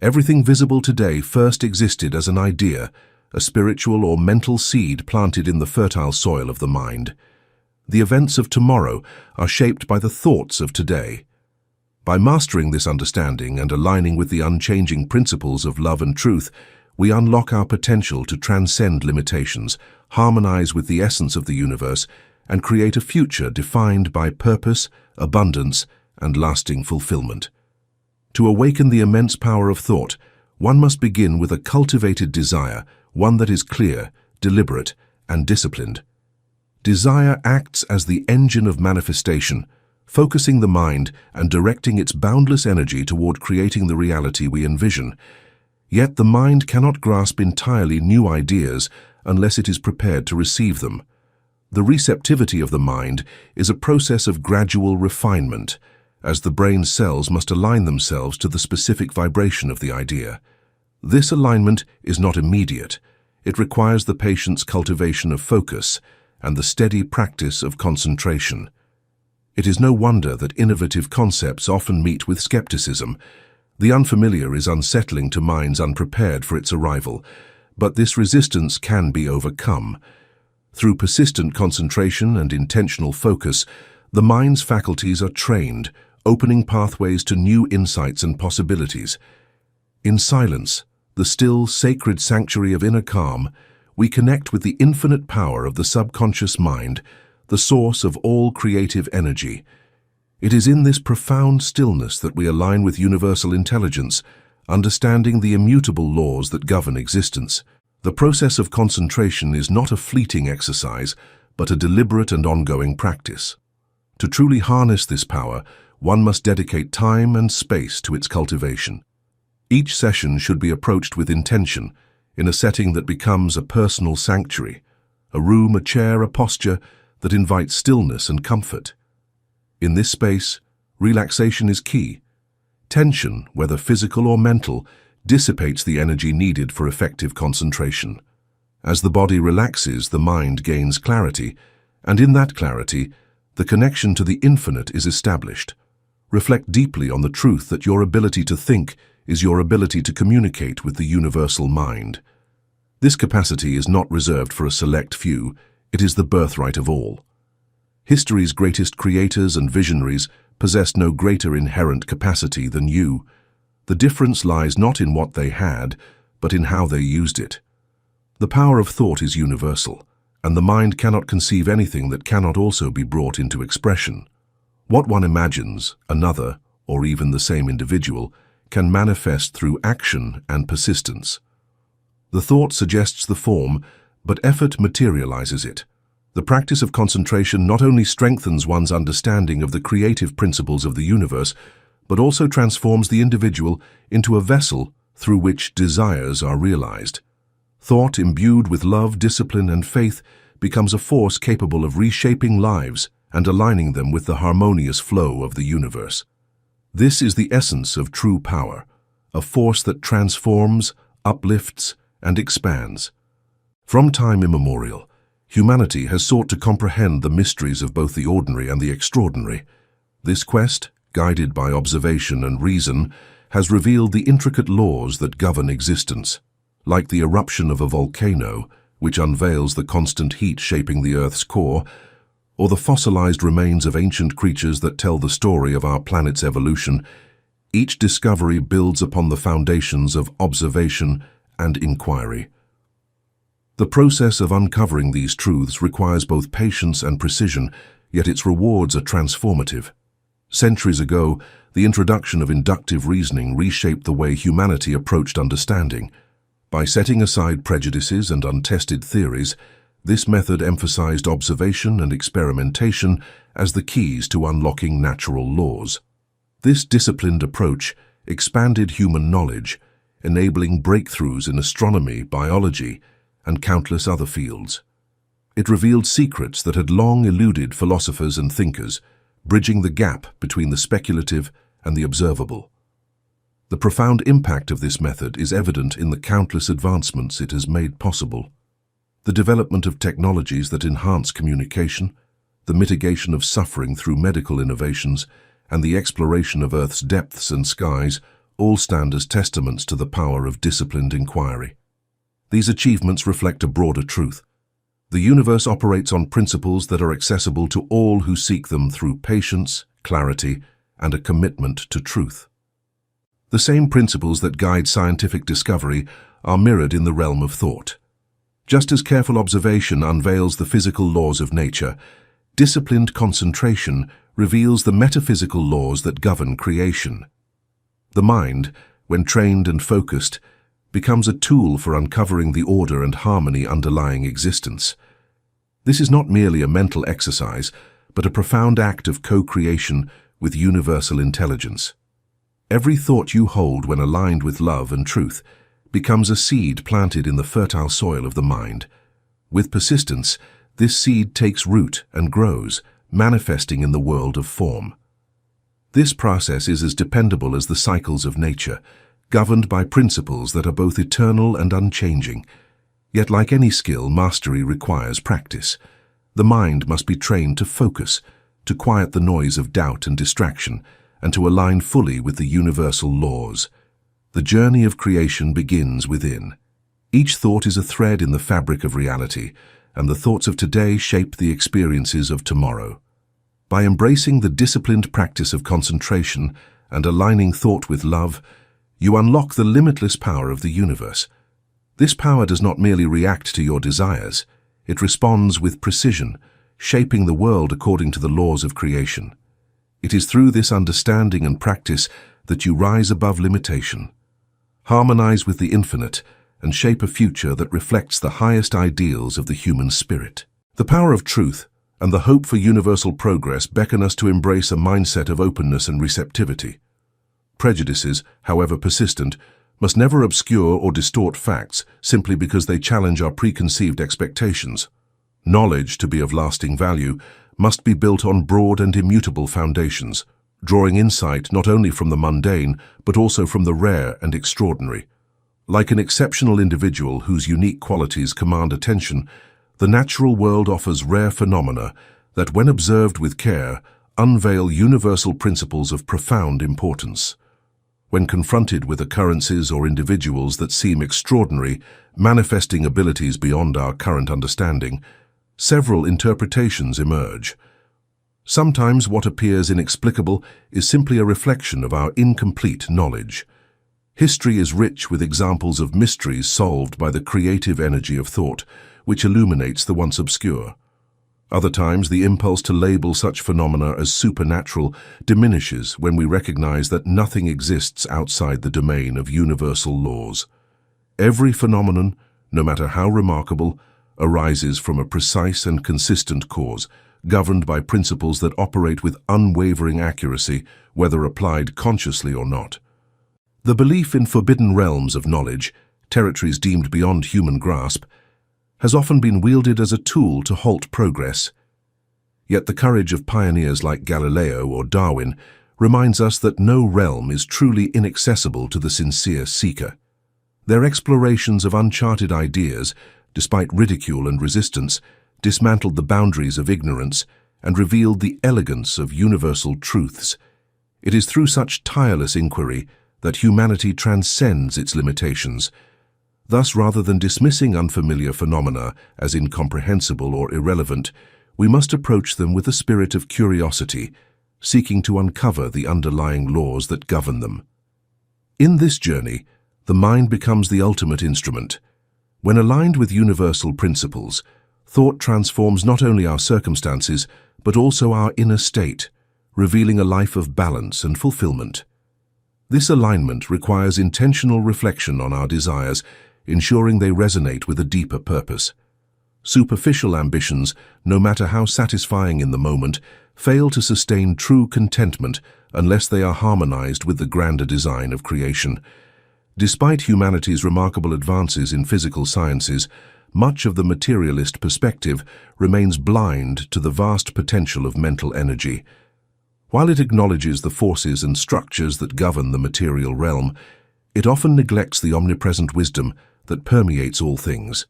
Everything visible today first existed as an idea, a spiritual or mental seed planted in the fertile soil of the mind. The events of tomorrow are shaped by the thoughts of today. By mastering this understanding and aligning with the unchanging principles of love and truth, we unlock our potential to transcend limitations, harmonize with the essence of the universe, and create a future defined by purpose, abundance, and lasting fulfillment. To awaken the immense power of thought, one must begin with a cultivated desire, one that is clear, deliberate, and disciplined. Desire acts as the engine of manifestation, focusing the mind and directing its boundless energy toward creating the reality we envision. Yet the mind cannot grasp entirely new ideas unless it is prepared to receive them. The receptivity of the mind is a process of gradual refinement, as the brain's cells must align themselves to the specific vibration of the idea. This alignment is not immediate. It requires the patient's cultivation of focus, and the steady practice of concentration. It is no wonder that innovative concepts often meet with skepticism. The unfamiliar is unsettling to minds unprepared for its arrival, but this resistance can be overcome. Through persistent concentration and intentional focus, the mind's faculties are trained, opening pathways to new insights and possibilities. In silence, the still, sacred sanctuary of inner calm, we connect with the infinite power of the subconscious mind, the source of all creative energy. It is in this profound stillness that we align with universal intelligence, understanding the immutable laws that govern existence. The process of concentration is not a fleeting exercise, but a deliberate and ongoing practice. To truly harness this power, one must dedicate time and space to its cultivation. Each session should be approached with intention, in a setting that becomes a personal sanctuary, a room, a chair, a posture that invites stillness and comfort. In this space, relaxation is key. Tension, whether physical or mental, dissipates the energy needed for effective concentration. As the body relaxes, the mind gains clarity, and in that clarity, the connection to the infinite is established. Reflect deeply on the truth that your ability to think is your ability to communicate with the universal mind. This capacity is not reserved for a select few, it is the birthright of all. History's greatest creators and visionaries possessed no greater inherent capacity than you. The difference lies not in what they had, but in how they used it. The power of thought is universal, and the mind cannot conceive anything that cannot also be brought into expression. What one imagines, another, or even the same individual, can manifest through action and persistence. The thought suggests the form, but effort materializes it. The practice of concentration not only strengthens one's understanding of the creative principles of the universe, but also transforms the individual into a vessel through which desires are realized. Thought imbued with love, discipline, and faith becomes a force capable of reshaping lives and aligning them with the harmonious flow of the universe. This is the essence of true power, a force that transforms, uplifts, and expands. From time immemorial, humanity has sought to comprehend the mysteries of both the ordinary and the extraordinary. This quest, guided by observation and reason, has revealed the intricate laws that govern existence. Like the eruption of a volcano, which unveils the constant heat shaping the Earth's core, or the fossilized remains of ancient creatures that tell the story of our planet's evolution, each discovery builds upon the foundations of observation and inquiry. The process of uncovering these truths requires both patience and precision, yet its rewards are transformative. Centuries ago, the introduction of inductive reasoning reshaped the way humanity approached understanding. By setting aside prejudices and untested theories, this method emphasized observation and experimentation as the keys to unlocking natural laws. This disciplined approach expanded human knowledge, enabling breakthroughs in astronomy, biology, and countless other fields. It revealed secrets that had long eluded philosophers and thinkers, bridging the gap between the speculative and the observable. The profound impact of this method is evident in the countless advancements it has made possible. The development of technologies that enhance communication, the mitigation of suffering through medical innovations, and the exploration of Earth's depths and skies all stand as testaments to the power of disciplined inquiry. These achievements reflect a broader truth. The universe operates on principles that are accessible to all who seek them through patience, clarity, and a commitment to truth. The same principles that guide scientific discovery are mirrored in the realm of thought. Just as careful observation unveils the physical laws of nature, disciplined concentration reveals the metaphysical laws that govern creation. The mind, when trained and focused, becomes a tool for uncovering the order and harmony underlying existence. This is not merely a mental exercise, but a profound act of co-creation with universal intelligence. Every thought you hold when aligned with love and truth becomes a seed planted in the fertile soil of the mind. With persistence, this seed takes root and grows, manifesting in the world of form. This process is as dependable as the cycles of nature, governed by principles that are both eternal and unchanging. Yet like any skill, mastery requires practice. The mind must be trained to focus, to quiet the noise of doubt and distraction, and to align fully with the universal laws. The journey of creation begins within. Each thought is a thread in the fabric of reality, and the thoughts of today shape the experiences of tomorrow. By embracing the disciplined practice of concentration and aligning thought with love, you unlock the limitless power of the universe. This power does not merely react to your desires, it responds with precision, shaping the world according to the laws of creation. It is through this understanding and practice that you rise above limitation, harmonize with the infinite, and shape a future that reflects the highest ideals of the human spirit. The power of truth and the hope for universal progress beckon us to embrace a mindset of openness and receptivity. Prejudices, however persistent, must never obscure or distort facts simply because they challenge our preconceived expectations. Knowledge, to be of lasting value, must be built on broad and immutable foundations, drawing insight not only from the mundane, but also from the rare and extraordinary. Like an exceptional individual whose unique qualities command attention, the natural world offers rare phenomena that, when observed with care, unveil universal principles of profound importance. When confronted with occurrences or individuals that seem extraordinary, manifesting abilities beyond our current understanding, several interpretations emerge. Sometimes what appears inexplicable is simply a reflection of our incomplete knowledge. History is rich with examples of mysteries solved by the creative energy of thought, which illuminates the once obscure. Other times, the impulse to label such phenomena as supernatural diminishes when we recognize that nothing exists outside the domain of universal laws. Every phenomenon, no matter how remarkable, arises from a precise and consistent cause, governed by principles that operate with unwavering accuracy, whether applied consciously or not. The belief in forbidden realms of knowledge, territories deemed beyond human grasp, has often been wielded as a tool to halt progress. Yet the courage of pioneers like Galileo or Darwin reminds us that no realm is truly inaccessible to the sincere seeker. Their explorations of uncharted ideas, despite ridicule and resistance, dismantled the boundaries of ignorance and revealed the elegance of universal truths. It is through such tireless inquiry that humanity transcends its limitations. Thus, rather than dismissing unfamiliar phenomena as incomprehensible or irrelevant, we must approach them with a spirit of curiosity, seeking to uncover the underlying laws that govern them. In this journey, the mind becomes the ultimate instrument. When aligned with universal principles, thought transforms not only our circumstances, but also our inner state, revealing a life of balance and fulfillment. This alignment requires intentional reflection on our desires, ensuring they resonate with a deeper purpose. Superficial ambitions, no matter how satisfying in the moment, fail to sustain true contentment unless they are harmonized with the grander design of creation. Despite humanity's remarkable advances in physical sciences, much of the materialist perspective remains blind to the vast potential of mental energy. While it acknowledges the forces and structures that govern the material realm, it often neglects the omnipresent wisdom that permeates all things.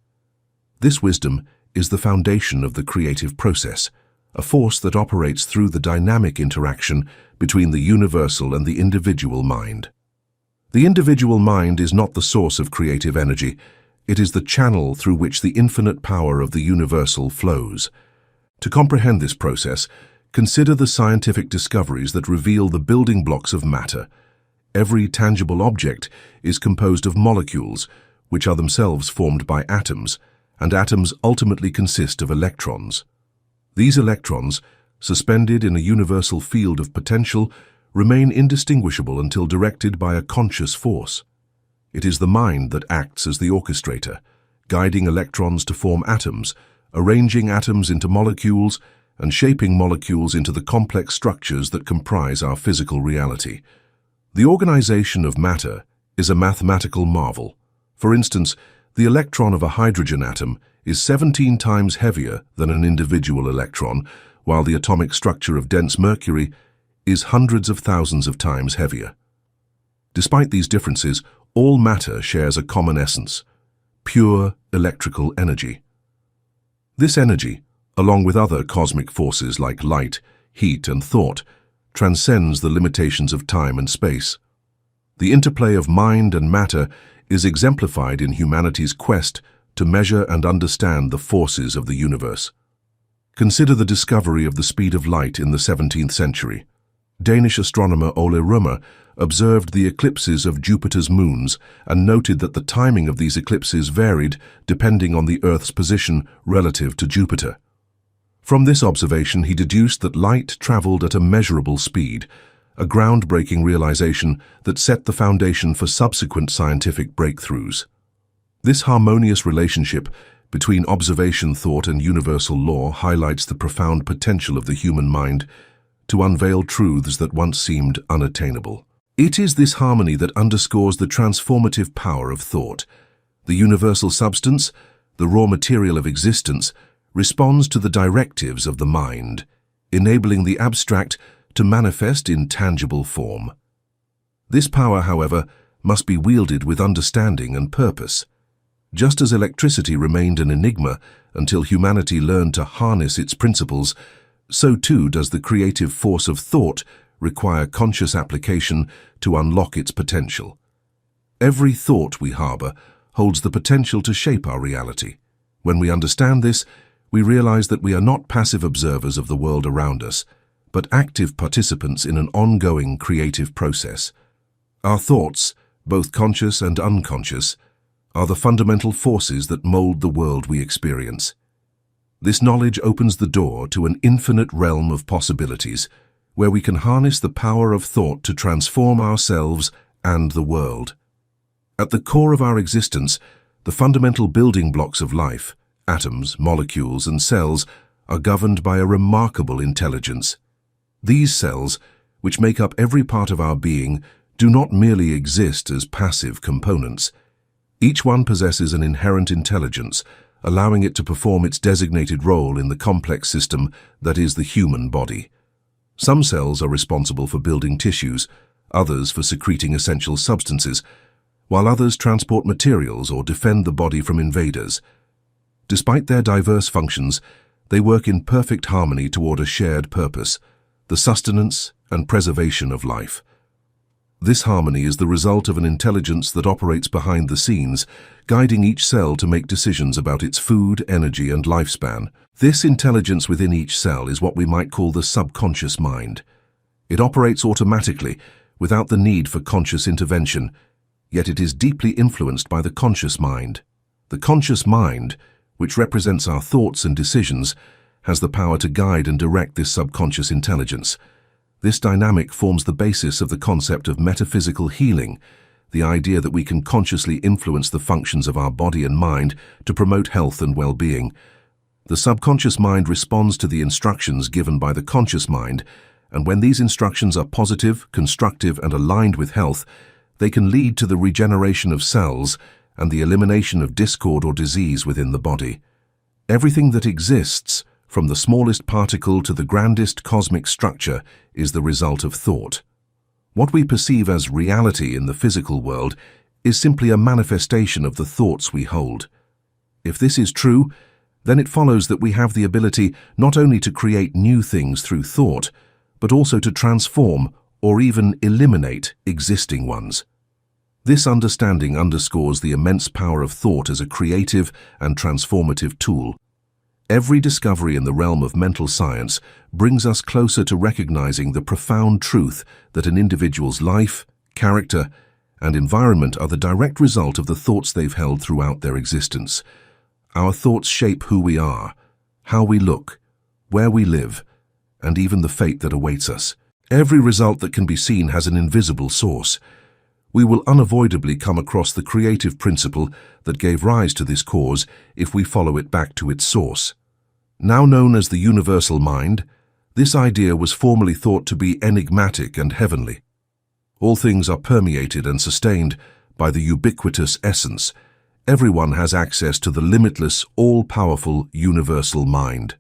This wisdom is the foundation of the creative process, a force that operates through the dynamic interaction between the universal and the individual mind. The individual mind is not the source of creative energy, it is the channel through which the infinite power of the universal flows. To comprehend this process, consider the scientific discoveries that reveal the building blocks of matter. Every tangible object is composed of molecules, which are themselves formed by atoms, and atoms ultimately consist of electrons. These electrons, suspended in a universal field of potential, remain indistinguishable until directed by a conscious force. It is the mind that acts as the orchestrator, guiding electrons to form atoms, arranging atoms into molecules, and shaping molecules into the complex structures that comprise our physical reality. The organization of matter is a mathematical marvel. For instance, the electron of a hydrogen atom is 17 times heavier than an individual electron, while the atomic structure of dense mercury is hundreds of thousands of times heavier. Despite these differences, all matter shares a common essence: pure electrical energy. This energy, along with other cosmic forces like light, heat, and thought, transcends the limitations of time and space. The interplay of mind and matter is exemplified in humanity's quest to measure and understand the forces of the universe. Consider the discovery of the speed of light in the 17th century. Danish astronomer Ole Rømer observed the eclipses of Jupiter's moons and noted that the timing of these eclipses varied depending on the Earth's position relative to Jupiter. From this observation, he deduced that light traveled at a measurable speed, a groundbreaking realization that set the foundation for subsequent scientific breakthroughs. This harmonious relationship between observation, thought, and universal law highlights the profound potential of the human mind to unveil truths that once seemed unattainable. It is this harmony that underscores the transformative power of thought. The universal substance, the raw material of existence, responds to the directives of the mind, enabling the abstract to manifest in tangible form. This power, however, must be wielded with understanding and purpose. Just as electricity remained an enigma until humanity learned to harness its principles, so too does the creative force of thought require conscious application to unlock its potential. Every thought we harbor holds the potential to shape our reality. When we understand this, we realize that we are not passive observers of the world around us, but active participants in an ongoing creative process. Our thoughts, both conscious and unconscious, are the fundamental forces that mold the world we experience. This knowledge opens the door to an infinite realm of possibilities, where we can harness the power of thought to transform ourselves and the world. At the core of our existence, the fundamental building blocks of life, atoms, molecules, and cells, are governed by a remarkable intelligence. These cells, which make up every part of our being, do not merely exist as passive components. Each one possesses an inherent intelligence, allowing it to perform its designated role in the complex system that is the human body. Some cells are responsible for building tissues, others for secreting essential substances, while others transport materials or defend the body from invaders. Despite their diverse functions, they work in perfect harmony toward a shared purpose, the sustenance and preservation of life. This harmony is the result of an intelligence that operates behind the scenes, guiding each cell to make decisions about its food, energy, and lifespan. This intelligence within each cell is what we might call the subconscious mind. It operates automatically, without the need for conscious intervention, yet it is deeply influenced by the conscious mind. The conscious mind, which represents our thoughts and decisions, has the power to guide and direct this subconscious intelligence. This dynamic forms the basis of the concept of metaphysical healing, the idea that we can consciously influence the functions of our body and mind to promote health and well-being. The subconscious mind responds to the instructions given by the conscious mind, and when these instructions are positive, constructive, and aligned with health, they can lead to the regeneration of cells and the elimination of discord or disease within the body. Everything that exists, from the smallest particle to the grandest cosmic structure, is the result of thought. What we perceive as reality in the physical world is simply a manifestation of the thoughts we hold. If this is true, then it follows that we have the ability not only to create new things through thought, but also to transform or even eliminate existing ones. This understanding underscores the immense power of thought as a creative and transformative tool. Every discovery in the realm of mental science brings us closer to recognizing the profound truth that an individual's life, character, and environment are the direct result of the thoughts they've held throughout their existence. Our thoughts shape who we are, how we look, where we live, and even the fate that awaits us. Every result that can be seen has an invisible source. We will unavoidably come across the creative principle that gave rise to this cause if we follow it back to its source. Now known as the universal mind, this idea was formerly thought to be enigmatic and heavenly. All things are permeated and sustained by the ubiquitous essence. Everyone has access to the limitless, all-powerful universal mind.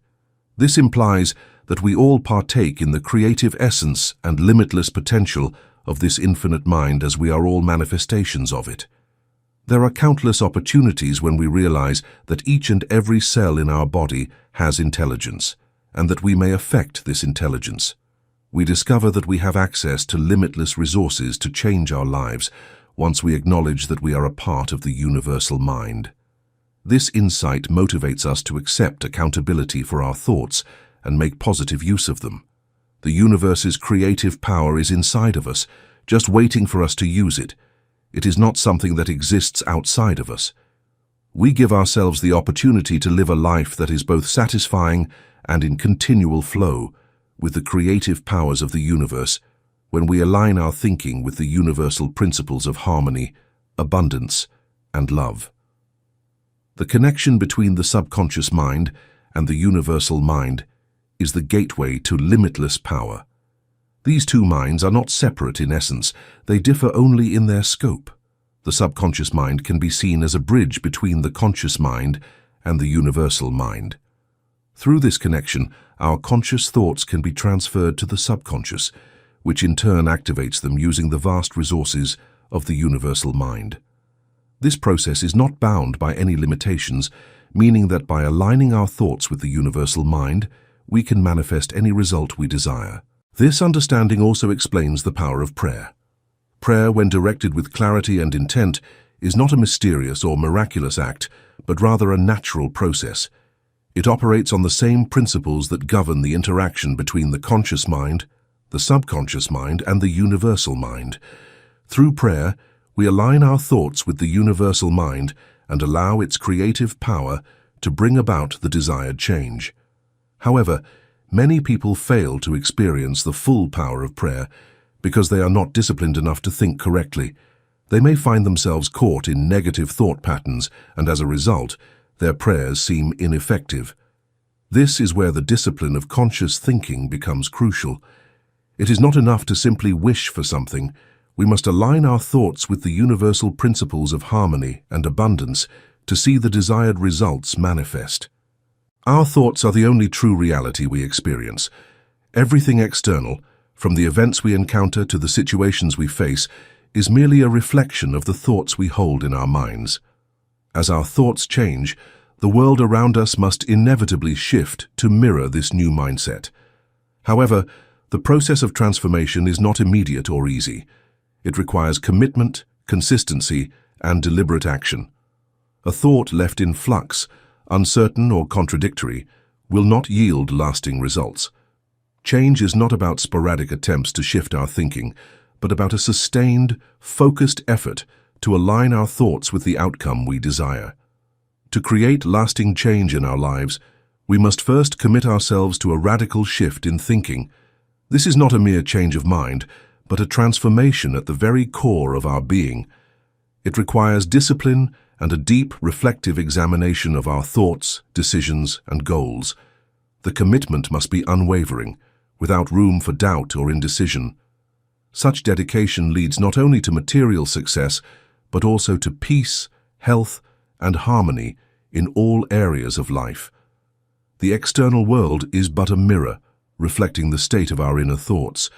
This implies that we all partake in the creative essence and limitless potential of this infinite mind, as we are all manifestations of it. There are countless opportunities when we realize that each and every cell in our body has intelligence, and that we may affect this intelligence. We discover that we have access to limitless resources to change our lives once we acknowledge that we are a part of the universal mind. This insight motivates us to accept accountability for our thoughts and make positive use of them. The universe's creative power is inside of us, just waiting for us to use it. It is not something that exists outside of us. We give ourselves the opportunity to live a life that is both satisfying and in continual flow with the creative powers of the universe when we align our thinking with the universal principles of harmony, abundance, and love. The connection between the subconscious mind and the universal mind is the gateway to limitless power. These two minds are not separate in essence, they differ only in their scope. The subconscious mind can be seen as a bridge between the conscious mind and the universal mind. Through this connection, our conscious thoughts can be transferred to the subconscious, which in turn activates them using the vast resources of the universal mind. This process is not bound by any limitations, meaning that by aligning our thoughts with the universal mind, we can manifest any result we desire. This understanding also explains the power of prayer. Prayer, when directed with clarity and intent, is not a mysterious or miraculous act, but rather a natural process. It operates on the same principles that govern the interaction between the conscious mind, the subconscious mind, and the universal mind. Through prayer, we align our thoughts with the universal mind and allow its creative power to bring about the desired change. However, many people fail to experience the full power of prayer because they are not disciplined enough to think correctly. They may find themselves caught in negative thought patterns, and as a result, their prayers seem ineffective. This is where the discipline of conscious thinking becomes crucial. It is not enough to simply wish for something. We must align our thoughts with the universal principles of harmony and abundance to see the desired results manifest. Our thoughts are the only true reality we experience. Everything external, from the events we encounter to the situations we face, is merely a reflection of the thoughts we hold in our minds. As our thoughts change, the world around us must inevitably shift to mirror this new mindset. However, the process of transformation is not immediate or easy. It requires commitment, consistency, and deliberate action. A thought left in flux, uncertain or contradictory, will not yield lasting results. Change is not about sporadic attempts to shift our thinking, but about a sustained, focused effort to align our thoughts with the outcome we desire. To create lasting change in our lives, we must first commit ourselves to a radical shift in thinking. This is not a mere change of mind, but a transformation at the very core of our being. It requires discipline and a deep, reflective examination of our thoughts, decisions, and goals. The commitment must be unwavering, without room for doubt or indecision. Such dedication leads not only to material success, but also to peace, health, and harmony in all areas of life. The external world is but a mirror, reflecting the state of our inner thoughts.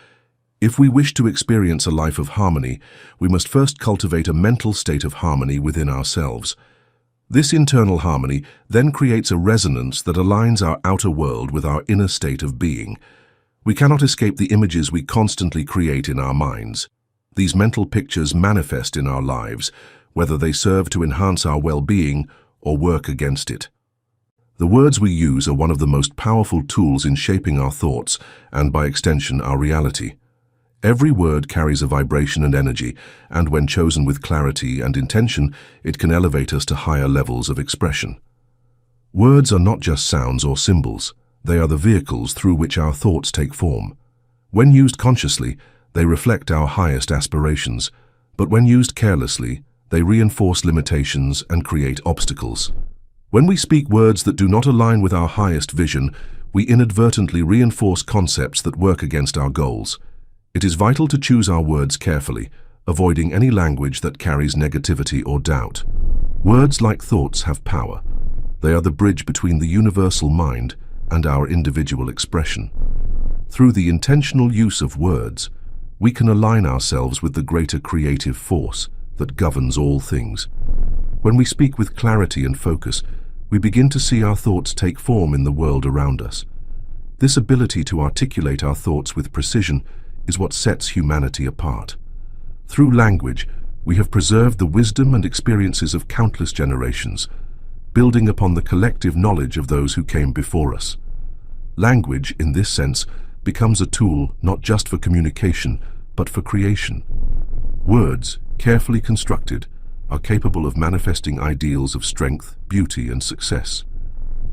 If we wish to experience a life of harmony, we must first cultivate a mental state of harmony within ourselves. This internal harmony then creates a resonance that aligns our outer world with our inner state of being. We cannot escape the images we constantly create in our minds. These mental pictures manifest in our lives, whether they serve to enhance our well-being or work against it. The words we use are one of the most powerful tools in shaping our thoughts and, by extension, our reality. Every word carries a vibration and energy, and when chosen with clarity and intention, it can elevate us to higher levels of expression. Words are not just sounds or symbols. They are the vehicles through which our thoughts take form. When used consciously, they reflect our highest aspirations, but when used carelessly, they reinforce limitations and create obstacles. When we speak words that do not align with our highest vision, we inadvertently reinforce concepts that work against our goals. It is vital to choose our words carefully, avoiding any language that carries negativity or doubt. Words, like thoughts, have power. They are the bridge between the universal mind and our individual expression. Through the intentional use of words, we can align ourselves with the greater creative force, that governs all things. When we speak with clarity and focus, we begin to see our thoughts take form in the world around us. This ability to articulate our thoughts with precision is what sets humanity apart. Through language, we have preserved the wisdom and experiences of countless generations, building upon the collective knowledge of those who came before us. Language, in this sense, becomes a tool not just for communication, but for creation. Words, carefully constructed, are capable of manifesting ideals of strength, beauty, and success.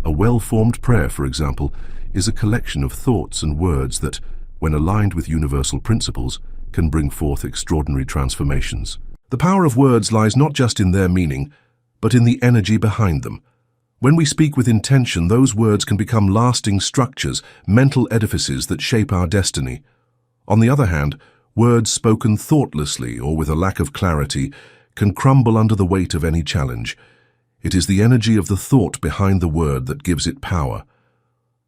A well-formed prayer, for example, is a collection of thoughts and words that, when aligned with universal principles, can bring forth extraordinary transformations. The power of words lies not just in their meaning, but in the energy behind them. When we speak with intention, those words can become lasting structures, mental edifices that shape our destiny. On the other hand, words spoken thoughtlessly or with a lack of clarity can crumble under the weight of any challenge. It is the energy of the thought behind the word that gives it power.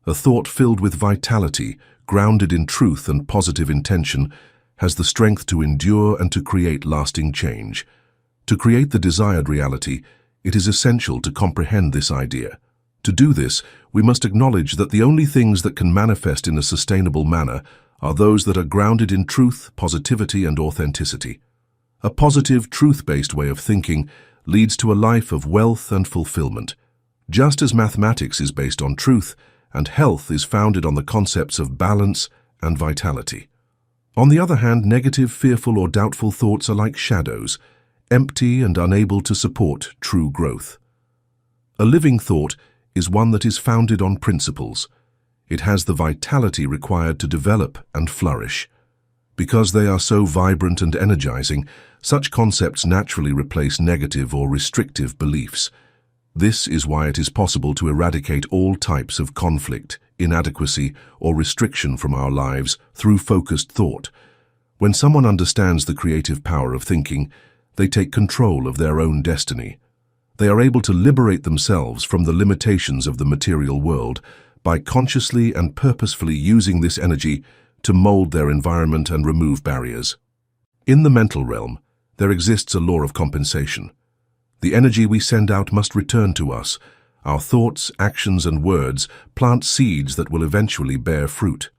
A thought filled with vitality, grounded in truth and positive intention, has the strength to endure and to create lasting change. To create the desired reality, it is essential to comprehend this idea. To do this, we must acknowledge that the only things that can manifest in a sustainable manner are those that are grounded in truth, positivity, and authenticity. A positive, truth-based way of thinking leads to a life of wealth and fulfillment. Just as mathematics is based on truth, and health is founded on the concepts of balance and vitality. On the other hand, negative, fearful, or doubtful thoughts are like shadows, empty and unable to support true growth. A living thought is one that is founded on principles. It has the vitality required to develop and flourish. Because they are so vibrant and energizing, such concepts naturally replace negative or restrictive beliefs. This is why it is possible to eradicate all types of conflict, inadequacy, or restriction from our lives through focused thought. When someone understands the creative power of thinking, they take control of their own destiny. They are able to liberate themselves from the limitations of the material world by consciously and purposefully using this energy to mold their environment and remove barriers. In the mental realm, there exists a law of compensation. The energy we send out must return to us. Our thoughts, actions, and words plant seeds that will eventually bear fruit.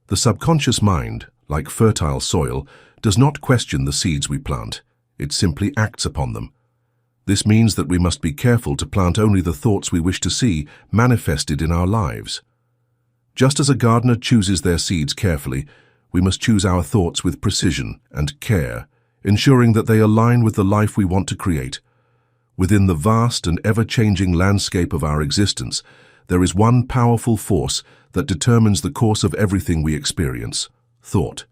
The subconscious mind, like fertile soil, does not question the seeds we plant. It simply acts upon them. This means that we must be careful to plant only the thoughts we wish to see manifested in our lives. Just as a gardener chooses their seeds carefully, we must choose our thoughts with precision and care, ensuring that they align with the life we want to create. Within the vast and ever-changing landscape of our existence, there is one powerful force that determines the course of everything we experience: thought.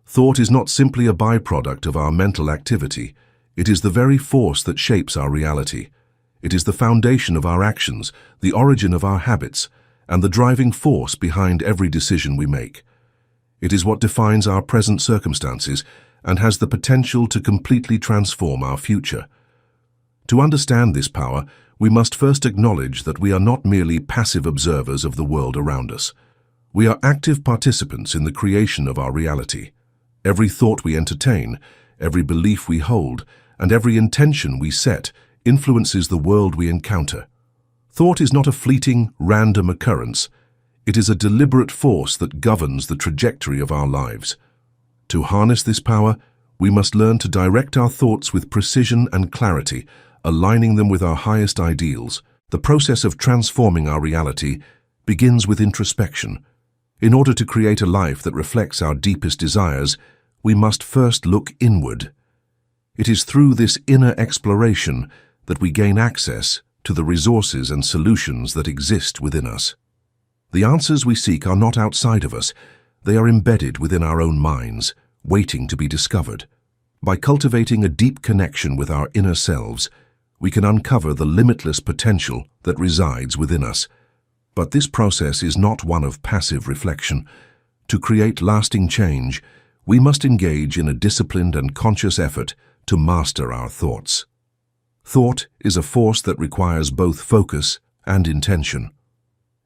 Thought is not simply a byproduct of our mental activity. It is the very force that shapes our reality. It is the foundation of our actions, the origin of our habits, and the driving force behind every decision we make. It is what defines our present circumstances and has the potential to completely transform our future. To understand this power, we must first acknowledge that we are not merely passive observers of the world around us. We are active participants in the creation of our reality. Every thought we entertain, every belief we hold, and every intention we set influences the world we encounter. Thought is not a fleeting, random occurrence. It is a deliberate force that governs the trajectory of our lives. To harness this power, we must learn to direct our thoughts with precision and clarity, aligning them with our highest ideals. The process of transforming our reality begins with introspection. In order to create a life that reflects our deepest desires, we must first look inward. It is through this inner exploration that we gain access to the resources and solutions that exist within us. The answers we seek are not outside of us. They are embedded within our own minds, waiting to be discovered. By cultivating a deep connection with our inner selves, we can uncover the limitless potential that resides within us. But this process is not one of passive reflection. To create lasting change, we must engage in a disciplined and conscious effort to master our thoughts. Thought is a force that requires both focus and intention.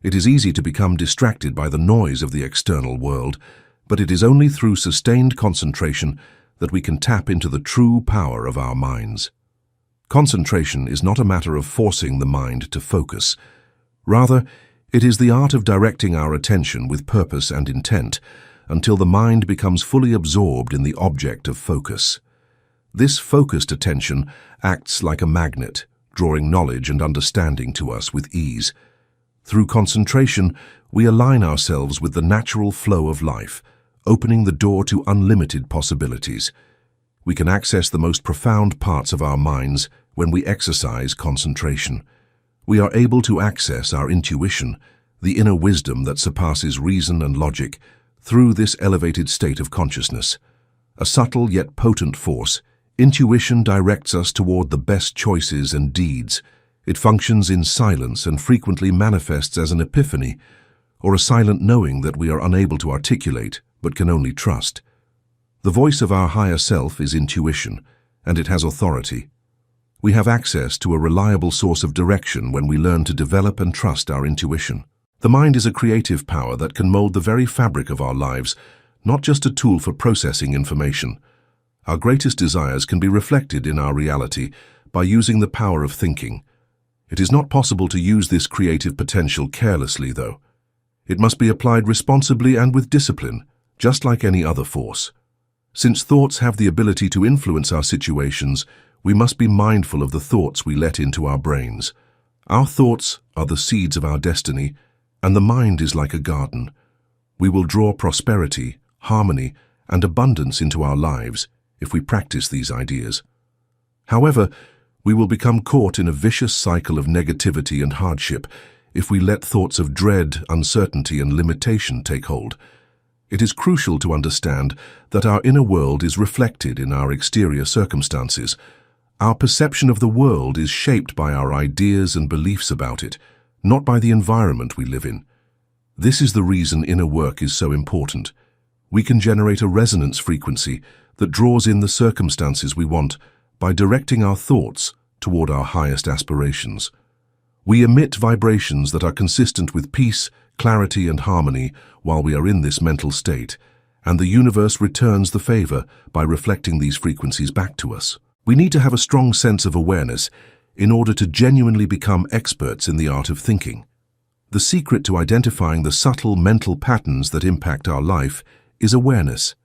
It is easy to become distracted by the noise of the external world, but it is only through sustained concentration that we can tap into the true power of our minds. Concentration is not a matter of forcing the mind to focus. Rather, it is the art of directing our attention with purpose and intent until the mind becomes fully absorbed in the object of focus. This focused attention acts like a magnet, drawing knowledge and understanding to us with ease. Through concentration, we align ourselves with the natural flow of life, opening the door to unlimited possibilities. We can access the most profound parts of our minds when we exercise concentration. We are able to access our intuition, the inner wisdom that surpasses reason and logic, through this elevated state of consciousness. A subtle yet potent force, intuition directs us toward the best choices and deeds. It functions in silence and frequently manifests as an epiphany, or a silent knowing that we are unable to articulate but can only trust. The voice of our higher self is intuition, and it has authority. We have access to a reliable source of direction when we learn to develop and trust our intuition. The mind is a creative power that can mold the very fabric of our lives, not just a tool for processing information. Our greatest desires can be reflected in our reality by using the power of thinking. It is not possible to use this creative potential carelessly, though. It must be applied responsibly and with discipline, just like any other force. Since thoughts have the ability to influence our situations, we must be mindful of the thoughts we let into our brains. Our thoughts are the seeds of our destiny, and the mind is like a garden. We will draw prosperity, harmony, and abundance into our lives if we practice these ideas. However, we will become caught in a vicious cycle of negativity and hardship if we let thoughts of dread, uncertainty, and limitation take hold. It is crucial to understand that our inner world is reflected in our exterior circumstances. Our perception of the world is shaped by our ideas and beliefs about it, not by the environment we live in. This is the reason inner work is so important. We can generate a resonance frequency that draws in the circumstances we want by directing our thoughts toward our highest aspirations. We emit vibrations that are consistent with peace, clarity, and harmony while we are in this mental state, and the universe returns the favor by reflecting these frequencies back to us. We need to have a strong sense of awareness in order to genuinely become experts in the art of thinking. The secret to identifying the subtle mental patterns that impact our life is awareness.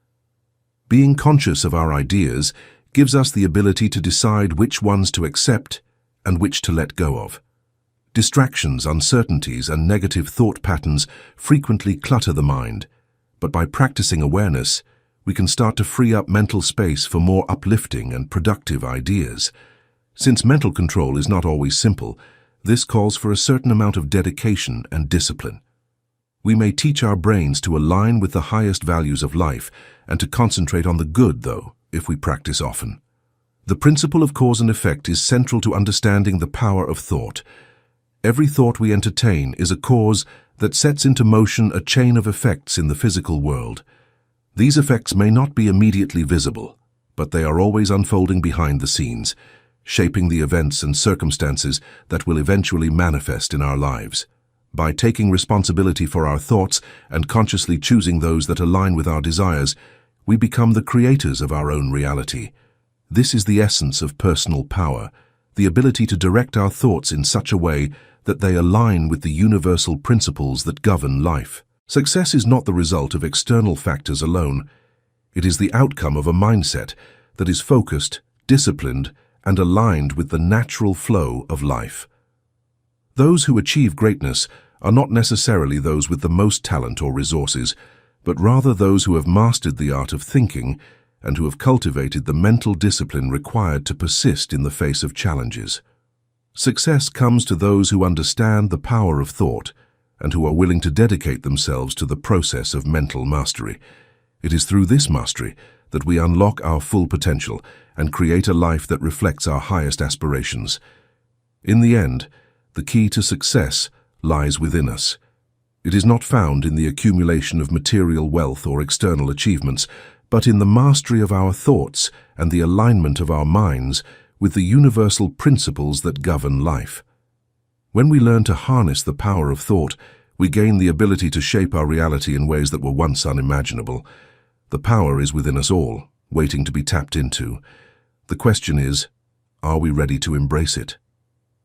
Being conscious of our ideas gives us the ability to decide which ones to accept and which to let go of. Distractions, uncertainties, and negative thought patterns frequently clutter the mind, but by practicing awareness, we can start to free up mental space for more uplifting and productive ideas. Since mental control is not always simple, this calls for a certain amount of dedication and discipline. We may teach our brains to align with the highest values of life and to concentrate on the good, though, if we practice often. The principle of cause and effect is central to understanding the power of thought. Every thought we entertain is a cause that sets into motion a chain of effects in the physical world. These effects may not be immediately visible, but they are always unfolding behind the scenes, shaping the events and circumstances that will eventually manifest in our lives. By taking responsibility for our thoughts and consciously choosing those that align with our desires, we become the creators of our own reality. This is the essence of personal power, the ability to direct our thoughts in such a way that they align with the universal principles that govern life. Success is not the result of external factors alone. It is the outcome of a mindset that is focused, disciplined, and aligned with the natural flow of life. Those who achieve greatness are not necessarily those with the most talent or resources, but rather those who have mastered the art of thinking and who have cultivated the mental discipline required to persist in the face of challenges. Success comes to those who understand the power of thought and who are willing to dedicate themselves to the process of mental mastery. It is through this mastery that we unlock our full potential and create a life that reflects our highest aspirations. In the end, the key to success lies within us. It is not found in the accumulation of material wealth or external achievements, but in the mastery of our thoughts and the alignment of our minds with the universal principles that govern life. When we learn to harness the power of thought, we gain the ability to shape our reality in ways that were once unimaginable. The power is within us all, waiting to be tapped into. The question is, are we ready to embrace it?